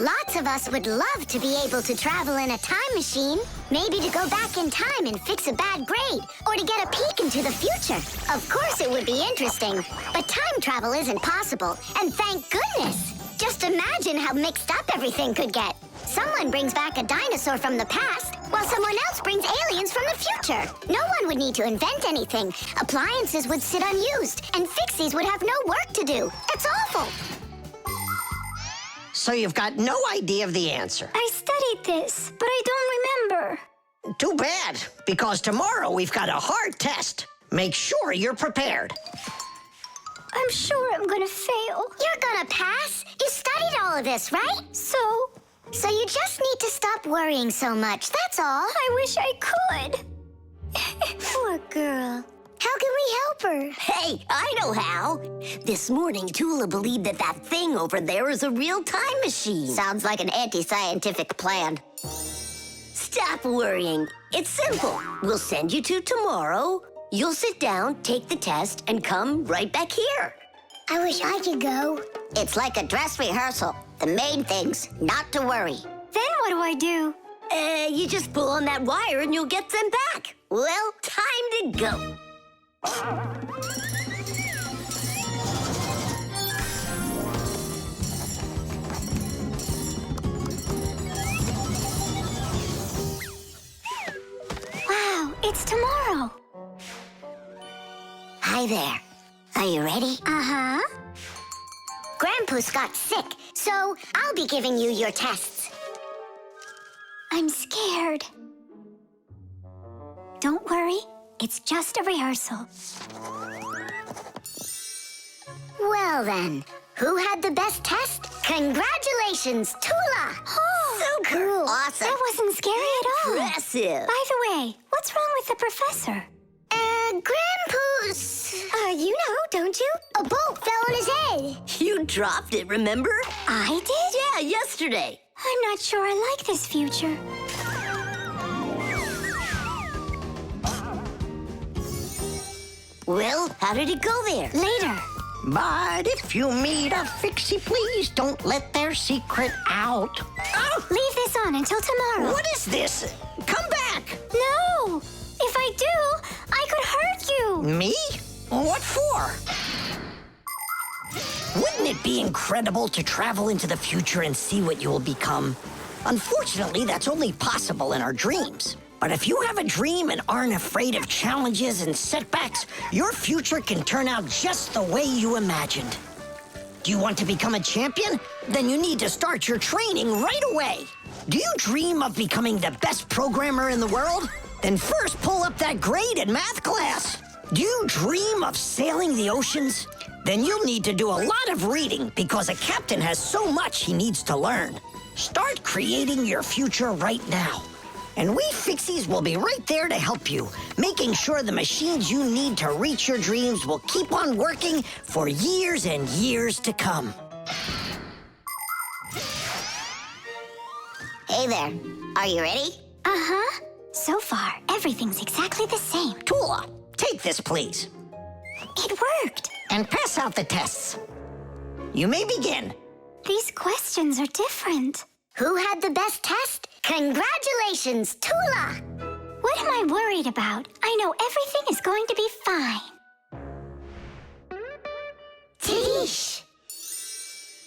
Lots of us would love to be able to travel in a time machine. Maybe to go back in time and fix a bad grade, or to get a peek into the future. Of course it would be interesting, but time travel isn't possible, and thank goodness! Just imagine how mixed up everything could get. Someone brings back a dinosaur from the past, while someone else brings aliens from the future. No one would need to invent anything. Appliances would sit unused, and Fixies would have no work to do. It's awful! So you've got no idea of the answer. I studied this, but I don't remember. Too bad, because tomorrow we've got a hard test. Make sure you're prepared. I'm sure I'm gonna fail. You're gonna pass. You studied all of this, right? So you just need to stop worrying so much, that's all. I wish I could. Poor girl. How can we help her? Hey, I know how. This morning, Tula believed that thing over there is a real time machine. Sounds like an anti-scientific plan. Stop worrying. It's simple. We'll send you to tomorrow. You'll sit down, take the test, and come right back here. I wish I could go. It's like a dress rehearsal. The main thing's not to worry. Then what do I do? You just pull on that wire and you'll get them back. Well, time to go. Wow, it's tomorrow. Hi there. Are you ready? Uh-huh. Grandpa's got sick, so I'll be giving you your tests. I'm scared. Don't worry, it's just a rehearsal. Well then, who had the best test? Congratulations, Tula! Oh, so cool. Awesome. That wasn't scary at all. Impressive. By the way, what's wrong with the professor? Grandpa's... you know, don't you? A bolt fell on his head. You dropped it, remember? I did? Yeah, yesterday. I'm not sure I like this future. Well, how did it go there? Later. But if you meet a Fixie, please don't let their secret out. Oh, Leave this on until tomorrow. what is this? Come back. No! If I do, I could hurt you. Me? What for? Wouldn't it be incredible to travel into the future and see what you will become? Unfortunately, that's only possible in our dreams. But if you have a dream and aren't afraid of challenges and setbacks, your future can turn out just the way you imagined. Do you want to become a champion? Then you need to start your training right away. Do you dream of becoming the best programmer in the world? Then first pull up that grade in math class. Do you dream of sailing the oceans? Then you'll need to do a lot of reading because a captain has so much he needs to learn. Start creating your future right now. And we Fixies will be right there to help you, making sure the machines you need to reach your dreams will keep on working for years and years to come. Hey there. Are you ready? Uh-huh. So far, everything's exactly the same. Tula, take this, please. It worked. And pass out the tests. You may begin. These questions are different. Who had the best test? Congratulations, Tula! What am I worried about? I know everything is going to be fine. Tish!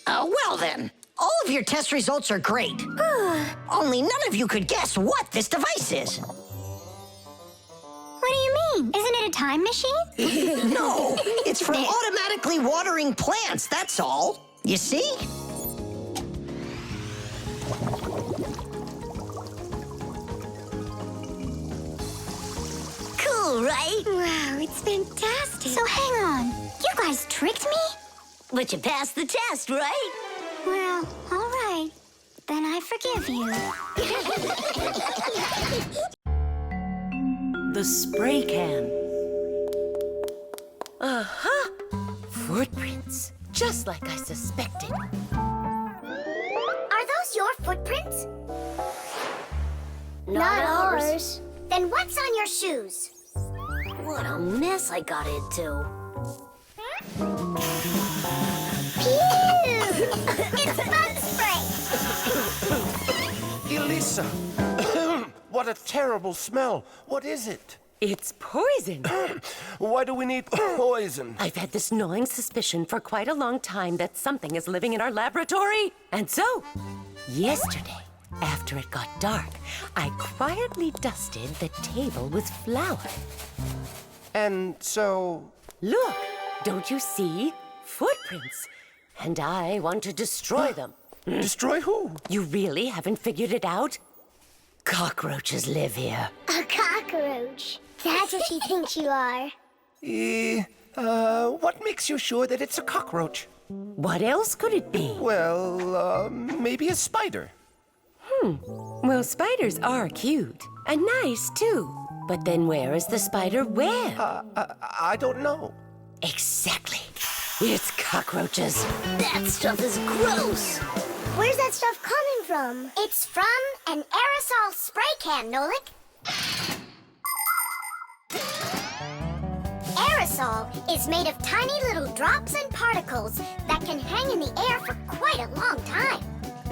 Well then, all of your test results are great. Only none of you could guess what this device is. What do you mean? Isn't it a time machine? No, it's for automatically watering plants, that's all. You see? Cool, right? Wow, it's fantastic. So hang on. You guys tricked me? But you passed the test, right? Well, all right. Then I forgive you. The spray can. Uh-huh. Footprints, just like I suspected. Are those your footprints? Not ours. Then what's on your shoes? What a mess I got into. Pew! It's bug spray! Elisa! What a terrible smell. What is it? It's poison. Why do we need poison? I've had this gnawing suspicion for quite a long time that something is living in our laboratory. And so, yesterday, after it got dark, I quietly dusted the table with flour. And so... Look, don't you see? Footprints. And I want to destroy them. Destroy who? You really haven't figured it out? Cockroaches live here. A cockroach. That's what you think you are. What makes you sure that it's a cockroach? What else could it be? Well, maybe a spider. Well, spiders are cute. And nice, too. But then where is the spider web? I don't know. Exactly. It's cockroaches. That stuff is gross. Where's that stuff coming from? It's from an aerosol spray can, Nolik. Aerosol is made of tiny little drops and particles that can hang in the air for quite a long time.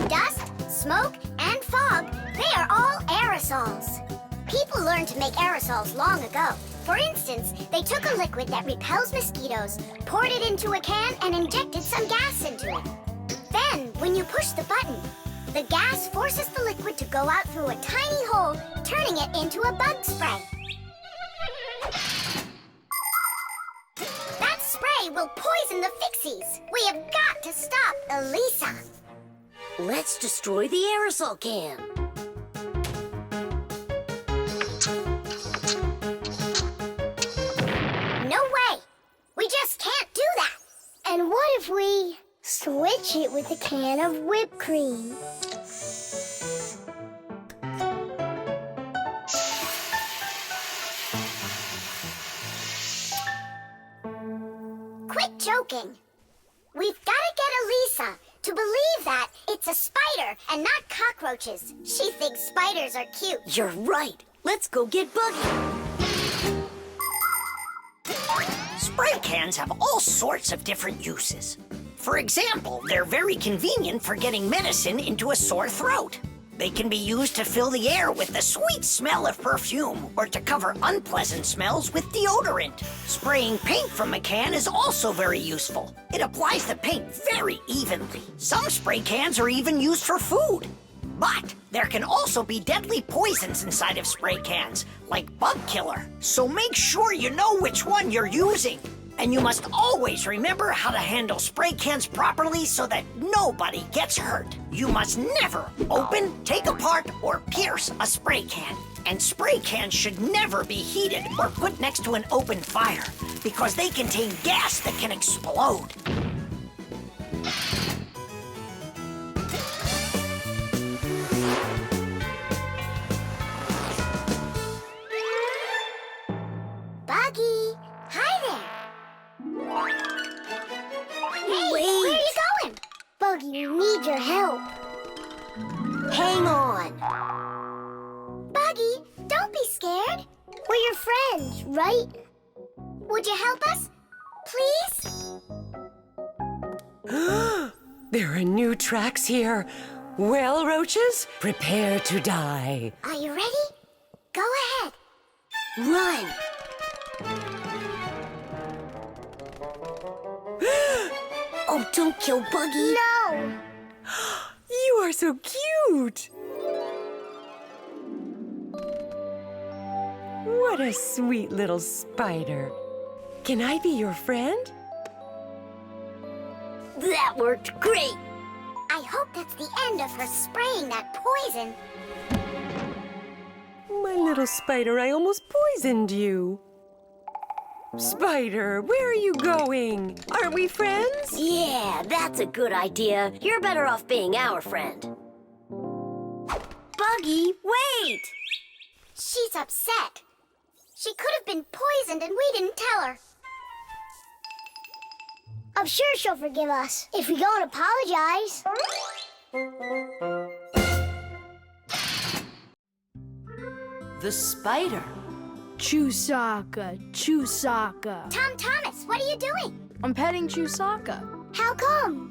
Dust, smoke, and fog, they are all aerosols. People learned to make aerosols long ago. For instance, they took a liquid that repels mosquitoes, poured it into a can, and injected some gas into it. Then, when you push the button, the gas forces the liquid to go out through a tiny hole, turning it into a bug spray. That spray will poison the Fixies. We have got to stop Elisa. Let's destroy the aerosol can. No way! We just can't do that! And what if we switch it with a can of whipped cream? Quit joking. We've got to get Elisa to believe that it's a spider and not cockroaches. She thinks spiders are cute. You're right. Let's go get Buggy. Spray cans have all sorts of different uses. For example, they're very convenient for getting medicine into a sore throat. They can be used to fill the air with the sweet smell of perfume or to cover unpleasant smells with deodorant. Spraying paint from a can is also very useful. It applies the paint very evenly. Some spray cans are even used for food. But there can also be deadly poisons inside of spray cans, like bug killer. So make sure you know which one you're using. And you must always remember how to handle spray cans properly so that nobody gets hurt. You must never open, take apart, or pierce a spray can. And spray cans should never be heated or put next to an open fire because they contain gas that can explode. Buggy, hi there. Hey, where are you going? Buggy, we need your help. Hang on. Buggy, don't be scared. We're your friends, right? Would you help us, please? There are new tracks here. Well, roaches, prepare to die. Are you ready? Go ahead. Run. Oh, don't kill Buggy. No. You are so cute. What a sweet little spider. Can I be your friend? That worked great. I hope that's the end of her spraying that poison. My little spider, I almost poisoned you. Spider, where are you going? Aren't we friends? Yeah, that's a good idea. You're better off being our friend. Buggy, wait! She's upset. She could have been poisoned and we didn't tell her. I'm sure she'll forgive us if we go and apologize. The spider. Chusaka, Chusaka. Tom Thomas, what are you doing? I'm petting Chusaka. How come?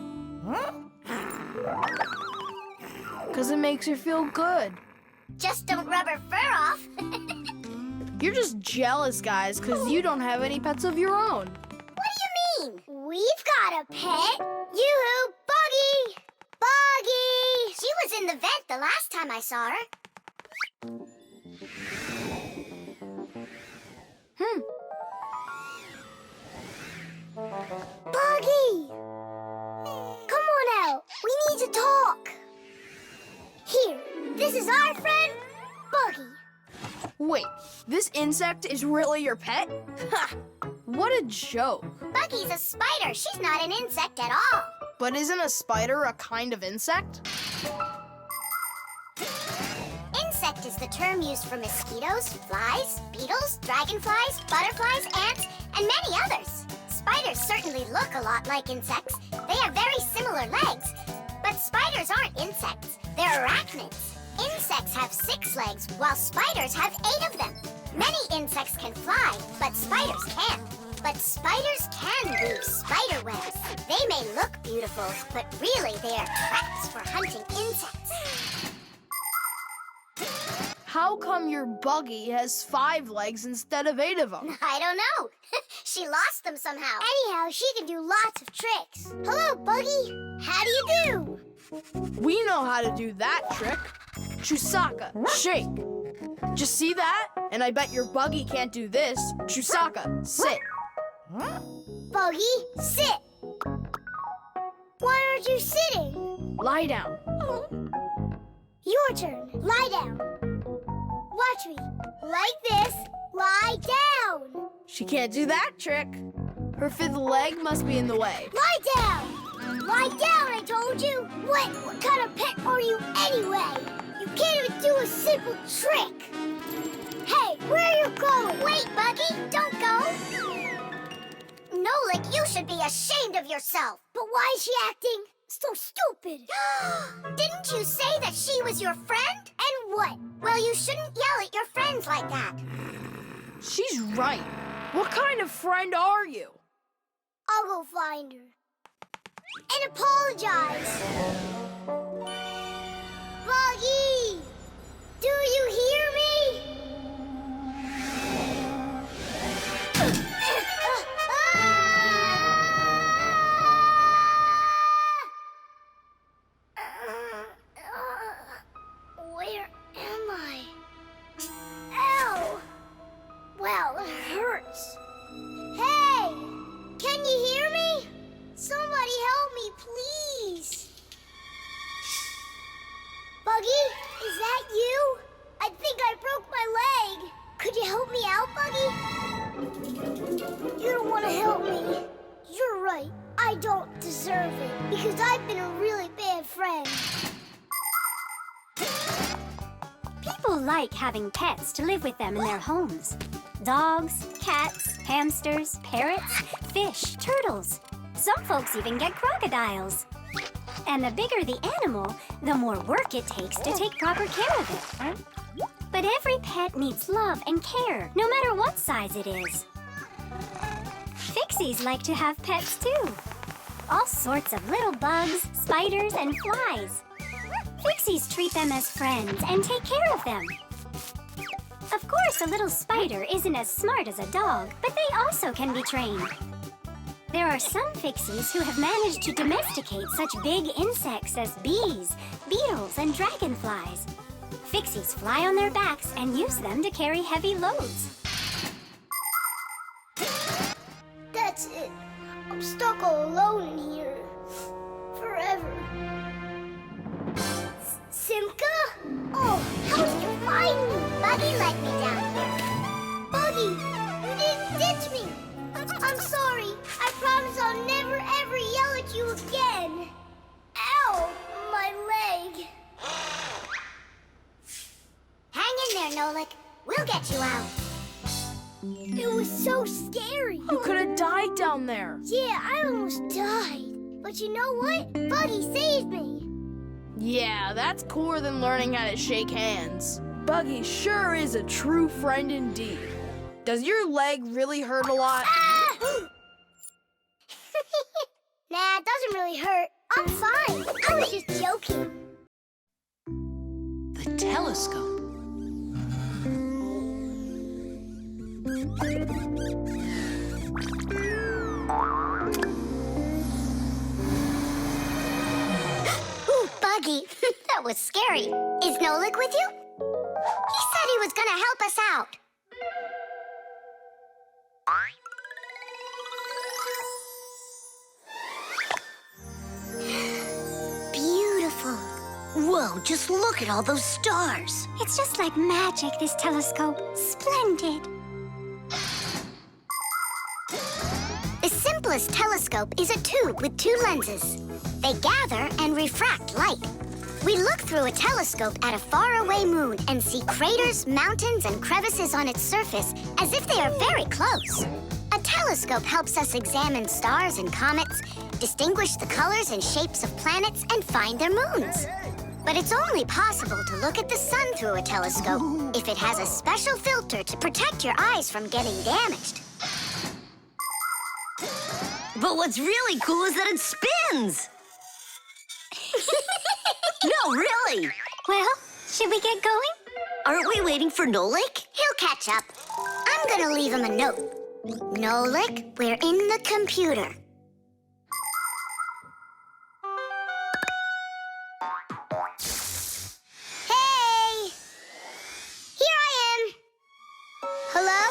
Because it makes her feel good. Just don't rub her fur off. You're just jealous, guys, because you don't have any pets of your own. What do you mean? We've got a pet. Yoo-hoo, Buggy! Buggy! She was in the vent the last time I saw her. Buggy! Come on out. We need to talk. Here, this is our friend, Buggy. Wait, this insect is really your pet? Ha! What a joke. Buggy's a spider. She's not an insect at all. But isn't a spider a kind of insect? Insect is the term used for mosquitoes, flies, beetles, dragonflies, butterflies, ants, and many others. Spiders certainly look a lot like insects. They have very similar legs. But spiders aren't insects. They're arachnids. Insects have 6 legs, while spiders have 8 of them. Many insects can fly, but spiders can't. But spiders can weave spider webs. They may look beautiful, but really they are traps for hunting insects. How come your Buggy has 5 legs instead of 8 of them? I don't know. She lost them somehow. Anyhow, she can do lots of tricks. Hello, Buggy. How do you do? We know how to do that trick. Chusaka, shake. Just see that? And I bet your Buggy can't do this. Chusaka, sit. Buggy, sit. Why aren't you sitting? Lie down. Your turn. Lie down. Watch me. Like this. Lie down. She can't do that trick. Her 5th leg must be in the way. Lie down. Lie down, I told you. What kind of pet are you anyway? You can't even do a simple trick. Hey, where are you going? Wait, Buggy, don't go. Nolik, you should be ashamed of yourself. But why is she acting so stupid? Didn't you say that she was your friend? And what? Well, you shouldn't yell at your friends like that. She's right. What kind of friend are you? I'll go find her. And apologize. Buggy! Do you hear me? Where am I? Ow! Well, it hurts. Hey! Can you hear me? Somebody help me, please. Buggy, is that you? I think I broke my leg. Could you help me out, Buggy? You don't want to help me. You're right. I don't deserve it because I've been a really bad friend. People like having pets to live with them in their homes. Dogs, cats, hamsters, parrots, fish, turtles. Some folks even get crocodiles. And the bigger the animal, the more work it takes to take proper care of it. But every pet needs love and care, no matter what size it is. Fixies like to have pets too. All sorts of little bugs, spiders, and flies. Fixies treat them as friends and take care of them. Of course, a little spider isn't as smart as a dog, but they also can be trained. There are some Fixies who have managed to domesticate such big insects as bees, beetles, and dragonflies. Fixies fly on their backs and use them to carry heavy loads. That's it. I'm stuck all alone in here. Forever. Simka? Oh, how did you find me? Buggy let me down here. Buggy, you didn't ditch me. I'm sorry. I promise I'll never ever yell at you again. Ow, my leg. Hang in there, Nolik. We'll get you out. It was so scary. You could have died down there. Yeah, I almost died. But you know what? Buggy saved me. Yeah, that's cooler than learning how to shake hands. Buggy sure is a true friend indeed. Does your leg really hurt a lot? Ah! Nah, it doesn't really hurt. I'm fine. I was just joking. The telescope. Ooh, Buggy. That was scary. Is Nolik with you? He said he was gonna help us out. Beautiful. Whoa, just look at all those stars. It's just like magic, this telescope. Splendid. The simplest telescope is a tube with two lenses. They gather and refract light. We look through a telescope at a faraway moon and see craters, mountains, and crevices on its surface as if they are very close. A telescope helps us examine stars and comets, distinguish the colors and shapes of planets, and find their moons. But it's only possible to look at the sun through a telescope if it has a special filter to protect your eyes from getting damaged. But what's really cool is that it spins. No, really. Well, should we get going? Aren't we waiting for Nolik? He'll catch up. I'm gonna leave him a note. Nolik, we're in the computer. Hey! Here I am. Hello?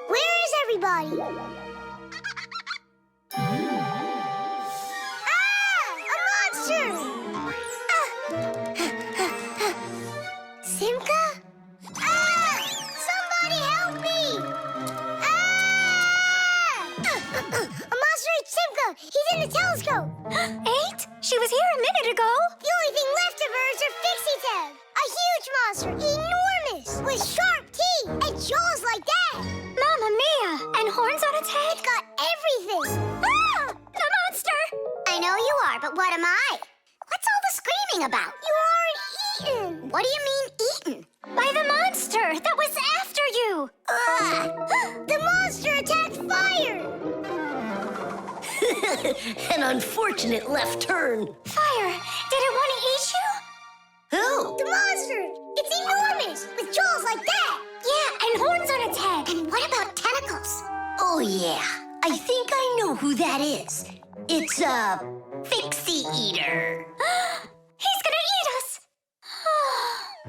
Where is everybody? Ah! A monster! Simka? Ah! Somebody help me! Ah! A monster ate Simka! He's in the telescope! Ate? She was here a minute ago. The only thing left of her is her Fixie tail! A huge monster! Enormous! With sharp teeth and jaws like that! Mamma mia! And horns on its head? It's got everything! Ah! The monster! I know you are, but what am I? What's all the screaming about? You aren't eaten! What do you mean, eaten? By the monster that was after you! Ugh. The monster attacked fire! An unfortunate left turn. Fire, did it want to eat you? Who? The monster! It's enormous, with jaws like that! Yeah, and horns on its head. And what about tentacles? Oh, yeah. I think I know who that is. It's a Fixie eater. He's gonna eat us!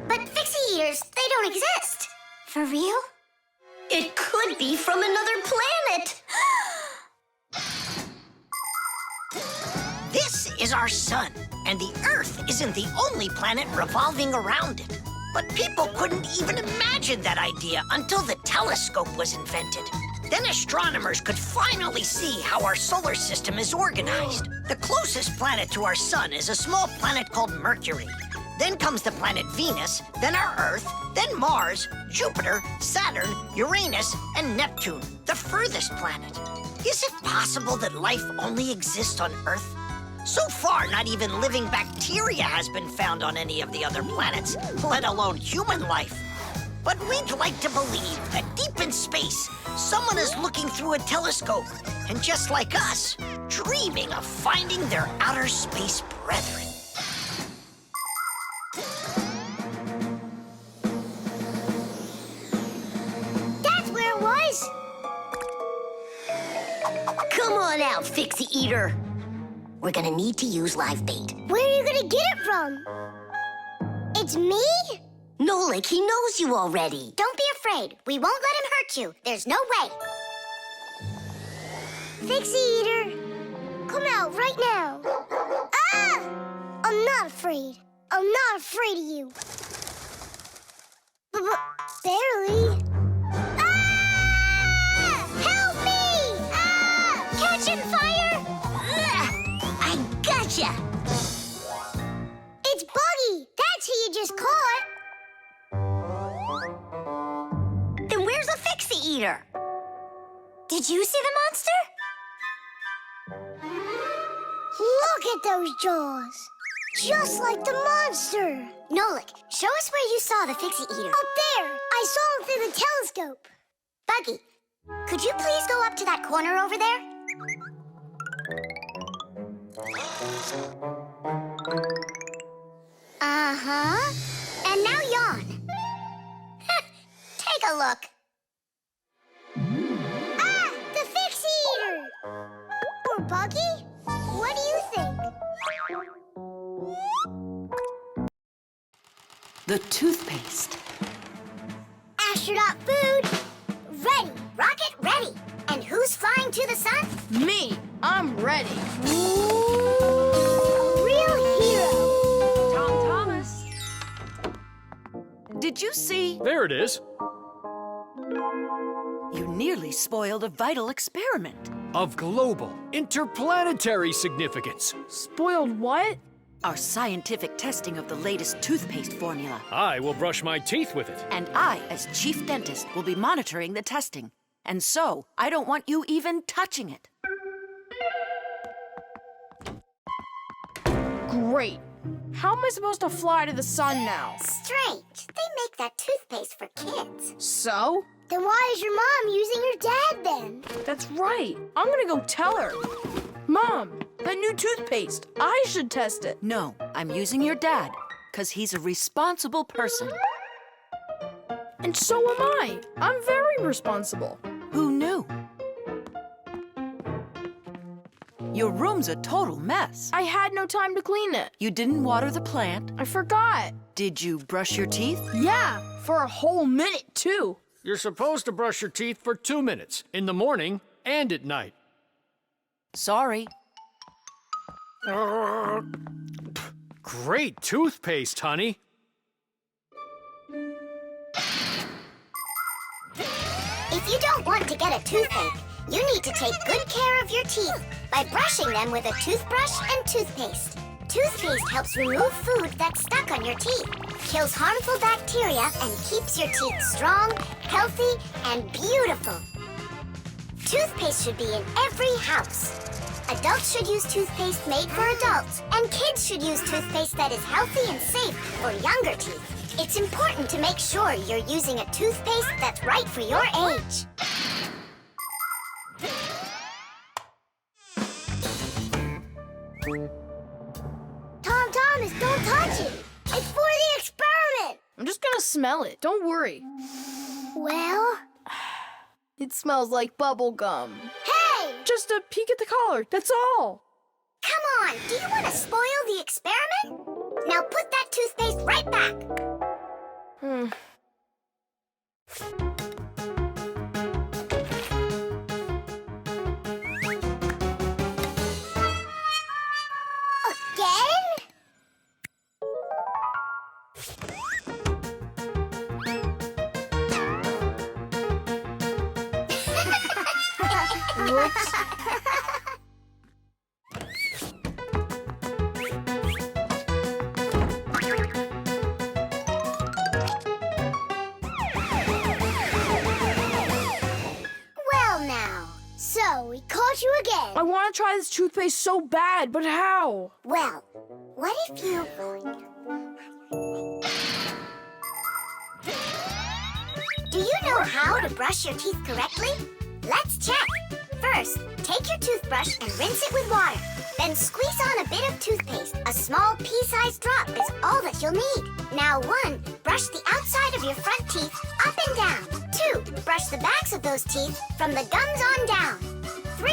But Fixie eaters, they don't exist. For real? It could be from another planet. This is our sun, and the Earth isn't the only planet revolving around it. But people couldn't even imagine that idea until the telescope was invented. Then astronomers could finally see how our solar system is organized. The closest planet to our sun is a small planet called Mercury. Then comes the planet Venus, then our Earth, then Mars, Jupiter, Saturn, Uranus, and Neptune, the furthest planet. Is it possible that life only exists on Earth? So far, not even living bacteria has been found on any of the other planets, let alone human life. But we'd like to believe that deep in space, someone is looking through a telescope, and just like us, dreaming of finding their outer space brethren. That's where it was! Come on out, Fixie eater. We're gonna need to use live bait. Where are you gonna get it from? It's me? Nolik, he knows you already. Don't be afraid. We won't let him hurt you. There's no way. Fixie eater, come out right now. Ah! I'm not afraid. I'm not afraid of you. Barely. Ah! Help me! Ah! Catching fire! I gotcha. It's Buggy. That's who you just caught. Then where's the Fixie eater? Did you see the monster? Look at those jaws. Just like the monster. Nolik, show us where you saw the Fixie eater. Up there. I saw him through the telescope. Buggy, could you please go up to that corner over there? Uh-huh. And now yawn. Take a look. Ah! The Fixie eater! Or Buggy? What do you think? The toothpaste. Astronaut food, ready. Rocket ready. And who's flying to the sun? Me, I'm ready. Real hero. Tom Thomas. Did you see? There it is. You nearly spoiled a vital experiment. Of global, interplanetary significance. Spoiled what? Our scientific testing of the latest toothpaste formula. I will brush my teeth with it. And I, as chief dentist, will be monitoring the testing. And so, I don't want you even touching it. Great. How am I supposed to fly to the sun now? Strange. They make that toothpaste for kids. So? Then why is your mom using your dad then? That's right. I'm gonna go tell her. Mom, that new toothpaste, I should test it. No, I'm using your dad, because he's a responsible person. And so am I. I'm very responsible. Who knew? Your room's a total mess. I had no time to clean it. You didn't water the plant. I forgot. Did you brush your teeth? Yeah, for a whole minute, too. You're supposed to brush your teeth for 2 minutes, in the morning and at night. Sorry. Great toothpaste, honey. If you don't want to get a toothache, you need to take good care of your teeth by brushing them with a toothbrush and toothpaste. Toothpaste helps remove food that's stuck on your teeth, kills harmful bacteria, and keeps your teeth strong, healthy, and beautiful. Toothpaste should be in every house. Adults should use toothpaste made for adults, and kids should use toothpaste that is healthy and safe for younger teeth. It's important to make sure you're using a toothpaste that's right for your age. Thomas, don't touch it. It's for the experiment. I'm just gonna smell it. Don't worry. Well? It smells like bubble gum. Hey! Just a peek at the collar, that's all. Come on, do you want to spoil the experiment? Now put that toothpaste right back. Again? Whoops. Well now, so we caught you again. I want to try this toothpaste so bad, but how? Well, what if you... Do you know how to brush your teeth correctly? Let's check. First, take your toothbrush and rinse it with water. Then squeeze on a bit of toothpaste. A small pea-sized drop is all that you'll need. Now 1, brush the outside of your front teeth up and down. 2, brush the backs of those teeth from the gums on down. 3,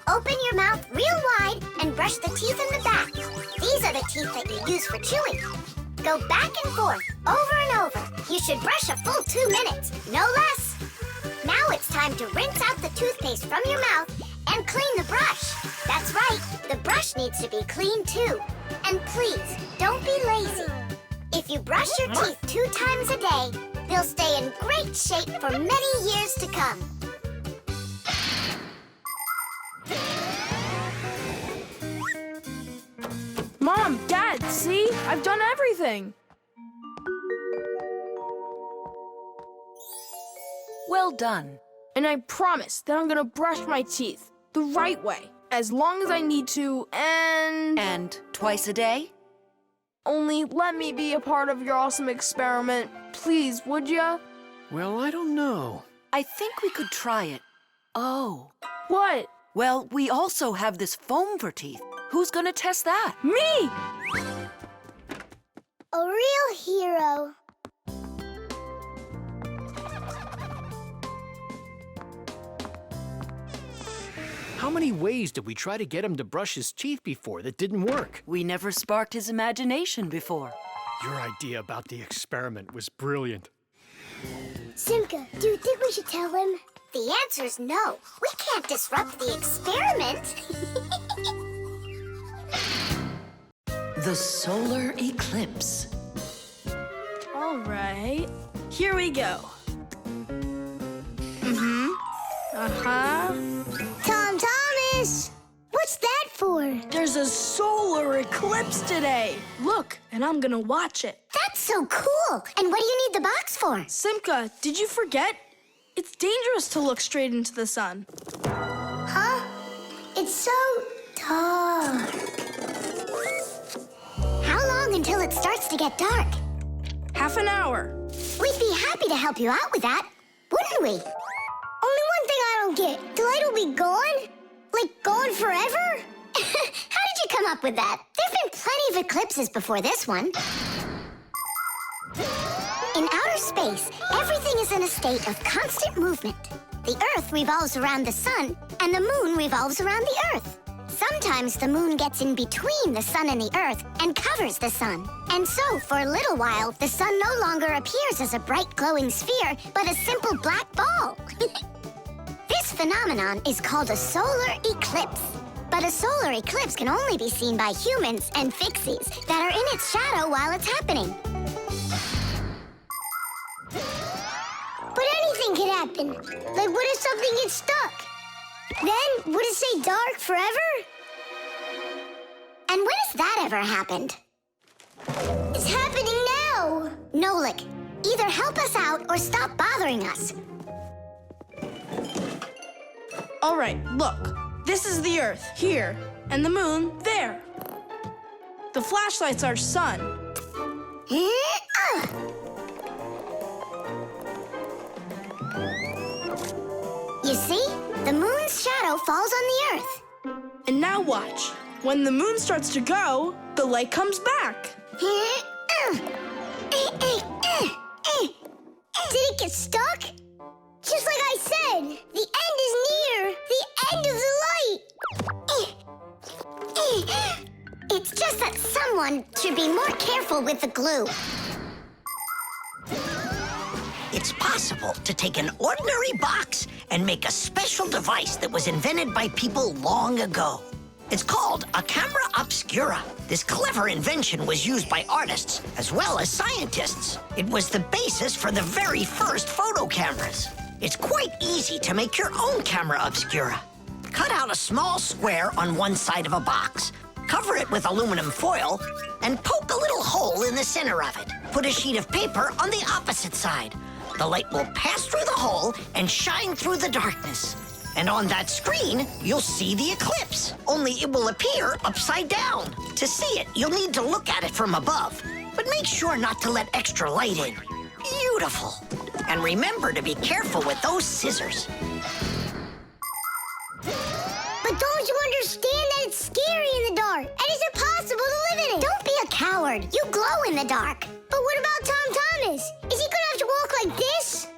open your mouth real wide and brush the teeth in the back. These are the teeth that you use for chewing. Go back and forth, over and over. You should brush a full 2 minutes, no less. Now it's time to rinse out the toothpaste from your mouth and clean the brush. That's right, the brush needs to be clean too. And please, don't be lazy. If you brush your teeth 2 times a day, they'll stay in great shape for many years to come. Mom, Dad, see? I've done everything. Well done. And I promise that I'm gonna brush my teeth the right way, as long as I need to, and... And twice a day? Only let me be a part of your awesome experiment. Please, would ya? Well, I don't know. I think we could try it. Oh. What? Well, we also have this foam for teeth. Who's gonna test that? Me! A real hero. How many ways did we try to get him to brush his teeth before that didn't work? We never sparked his imagination before. Your idea about the experiment was brilliant. Simka, do you think we should tell him? The answer's no. We can't disrupt the experiment. The Solar Eclipse. All right. Here we go. Thomas! What's that for? There's a solar eclipse today. Look, and I'm gonna watch it. That's so cool. And what do you need the box for? Simka, did you forget? It's dangerous to look straight into the sun. Huh? It's so dark. How long until it starts to get dark? Half an hour. We'd be happy to help you out with that, wouldn't we? Only one thing I don't get. The light will be gone? Like gone forever? How did you come up with that? There've been plenty of eclipses before this one. In outer space, everything is in a state of constant movement. The Earth revolves around the sun, and the moon revolves around the Earth. Sometimes the moon gets in between the sun and the Earth and covers the sun. And so, for a little while, the sun no longer appears as a bright glowing sphere, but a simple black ball. This phenomenon is called a solar eclipse. But a solar eclipse can only be seen by humans and Fixies that are in its shadow while it's happening. But anything can happen. Like what if something gets stuck? Then, would it stay dark forever? And when has that ever happened? It's happening now! Nolik, either help us out or stop bothering us. All right, look. This is the Earth, here, and the moon, there. The flashlight's our sun. You see? The moon's shadow falls on the Earth. And now watch. When the moon starts to go, the light comes back. Did it get stuck? Just like I said, the end is near. The end of the light. It's just that someone should be more careful with the glue. It's possible to take an ordinary box and make a special device that was invented by people long ago. It's called a camera obscura. This clever invention was used by artists as well as scientists. It was the basis for the very first photo cameras. It's quite easy to make your own camera obscura. Cut out a small square on one side of a box, cover it with aluminum foil, and poke a little hole in the center of it. Put a sheet of paper on the opposite side. The light will pass through the hole and shine through the darkness. And on that screen, you'll see the eclipse, only it will appear upside down. To see it, you'll need to look at it from above, but make sure not to let extra light in. Beautiful. And remember to be careful with those scissors. But don't you understand that it's scary in the dark? And it's impossible to live in it? Don't be a coward. You glow in the dark. But what about Tom Thomas? Is he gonna have to walk like this?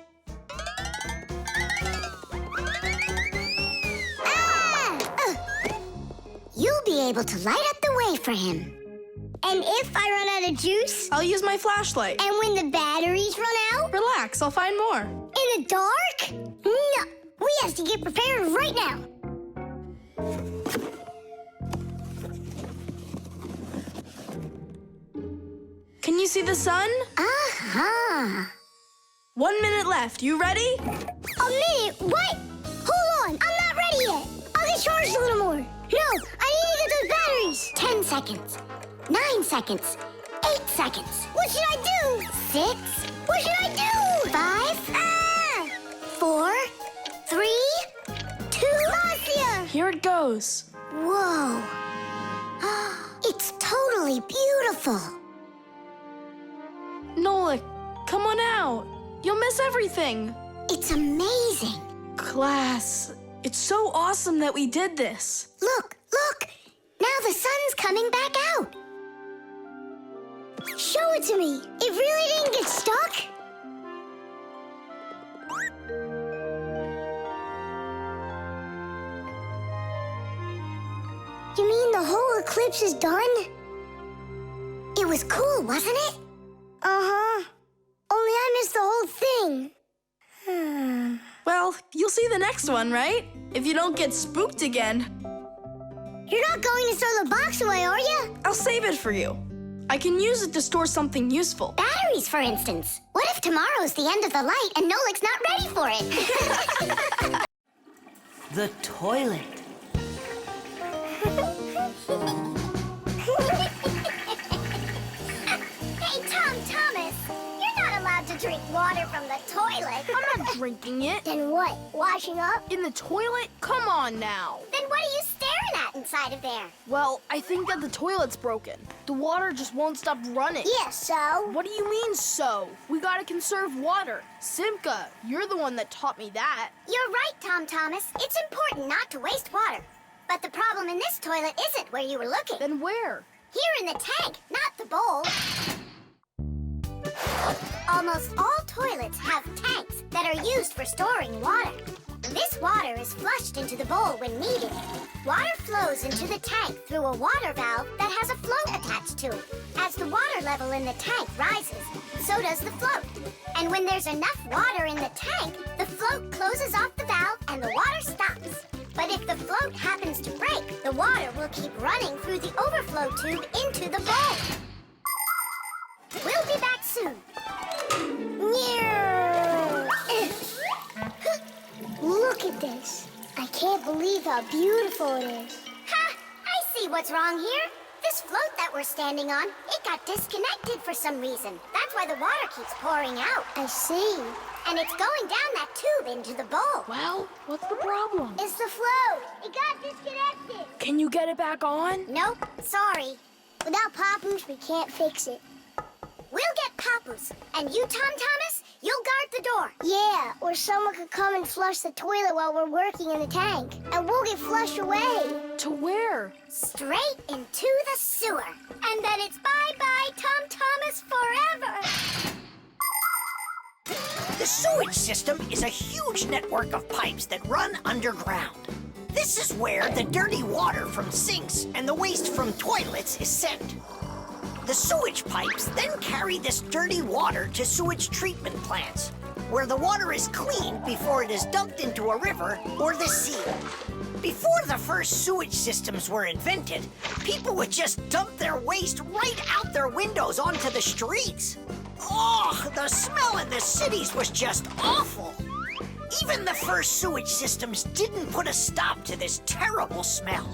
You'll be able to light up the way for him. And if I run out of juice? I'll use my flashlight. And when the batteries run out? Relax, I'll find more. In the dark? No, we have to get prepared right now. Can you see the sun? Uh-huh. 1 minute left. You ready? A minute? What? Hold on, I'm not ready yet. I'll get charged a little more. No, I need to get those batteries. 10 seconds. 9 seconds. 8 seconds. What should I do? 6. What should I do? 5. 4. 3. 2. Marcia! Here it goes. Whoa. It's totally beautiful. Nolik, come on out. You'll miss everything. It's amazing. Class, it's so awesome that we did this. Look, look. Now the sun's coming back out. Show it to me. It really didn't get stuck? You mean the whole eclipse is done? It was cool, wasn't it? Uh-huh. Only I missed the whole thing. Well, you'll see the next one, right? If you don't get spooked again. You're not going to throw the box away, are you? I'll save it for you. I can use it to store something useful. Batteries, for instance. What if tomorrow's the end of the light and Nolik's not ready for it? The toilet. Hey, Tom Thomas, you're not allowed to drink water from the toilet. I'm not drinking it. Then what? Washing up? In the toilet? Come on now. Then what are you staring at inside of there? Well, I think that the toilet's broken. The water just won't stop running. Yeah, so? What do you mean, so? We gotta conserve water. Simka, you're the one that taught me that. You're right, Tom Thomas. It's important not to waste water. But the problem in this toilet isn't where you were looking. Then where? Here in the tank, not the bowl. Almost all toilets have tanks that are used for storing water. This water is flushed into the bowl when needed. Water flows into the tank through a water valve that has a float attached to it. As the water level in the tank rises, so does the float. And when there's enough water in the tank, the float closes off the valve and the water stops. But if the float happens to break, the water will keep running through the overflow tube into the bowl. We'll be back soon. Look at this. I can't believe how beautiful it is. Ha! I see what's wrong here. This float that we're standing on, it got disconnected for some reason. That's why the water keeps pouring out. I see. And it's going down that tube into the bowl. Well, what's the problem? It's the float. It got disconnected. Can you get it back on? Nope, sorry. Without Papoose, we can't fix it. We'll get Papoose. And you, Tom Thomas, you'll guard the door. Yeah, or someone could come and flush the toilet while we're working in the tank. And we'll get flushed away. To where? Straight into the sewer. And then it's bye-bye Tom Thomas forever. The sewage system is a huge network of pipes that run underground. This is where the dirty water from sinks and the waste from toilets is sent. The sewage pipes then carry this dirty water to sewage treatment plants, where the water is cleaned before it is dumped into a river or the sea. Before the first sewage systems were invented, people would just dump their waste right out their windows onto the streets. Oh, the smell in the cities was just awful. Even the first sewage systems didn't put a stop to this terrible smell.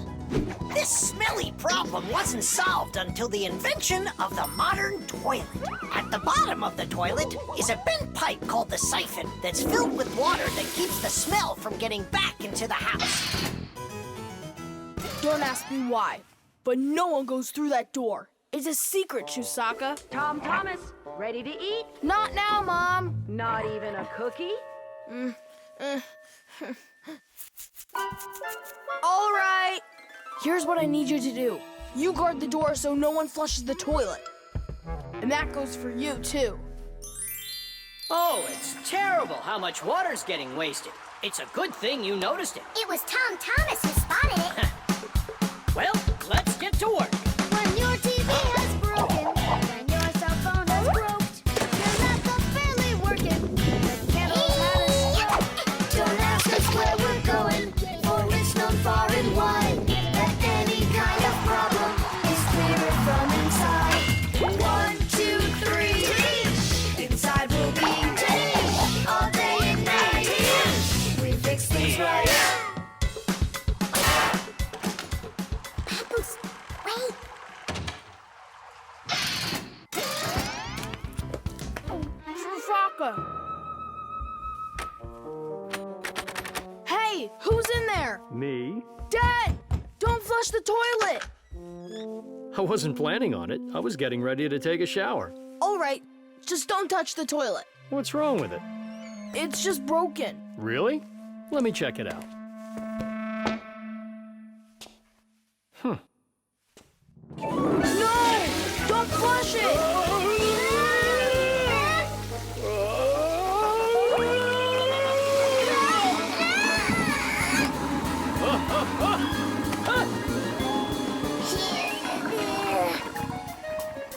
This smelly problem wasn't solved until the invention of the modern toilet. At the bottom of the toilet is a bent pipe called the siphon that's filled with water that keeps the smell from getting back into the house. Don't ask me why, but no one goes through that door. It's a secret, Chusaka. Tom Thomas, ready to eat? Not now, Mom. Not even a cookie? All right. Here's what I need you to do. You guard the door so no one flushes the toilet. And that goes for you, too. Oh, it's terrible how much water's getting wasted. It's a good thing you noticed it. It was Tom Thomas who spotted it. Well, let's get to work. When your TV has broken, when your cell phone has broke, your laptop barely working, the candles haven't struck. Don't ask us where we're going, for it's known far and wide that any kind of problem is clearer from inside. 1, 2, 3, inside will be all day and night. We fix things right. Papoose, wait. Chusaka. Hey, who's in there? Me? Dad, don't flush the toilet. I wasn't planning on it. I was getting ready to take a shower. All right, just don't touch the toilet. What's wrong with it? It's just broken. Really? Let me check it out. No! Don't flush it!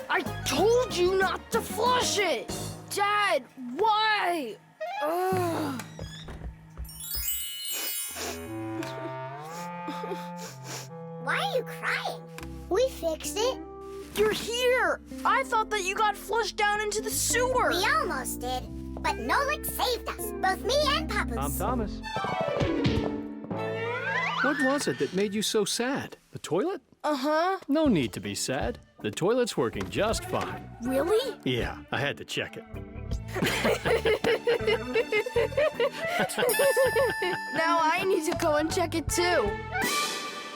I told you not to flush it! Dad, why? Ugh. Why are you crying? We fixed it. You're here! I thought that you got flushed down into the sewer! We almost did, but Nolik saved us, both me and Papoose. Tom Thomas. What was it that made you so sad? The toilet? Uh-huh. No need to be sad. The toilet's working just fine. Really? Yeah, I had to check it. Now I need to go and check it too.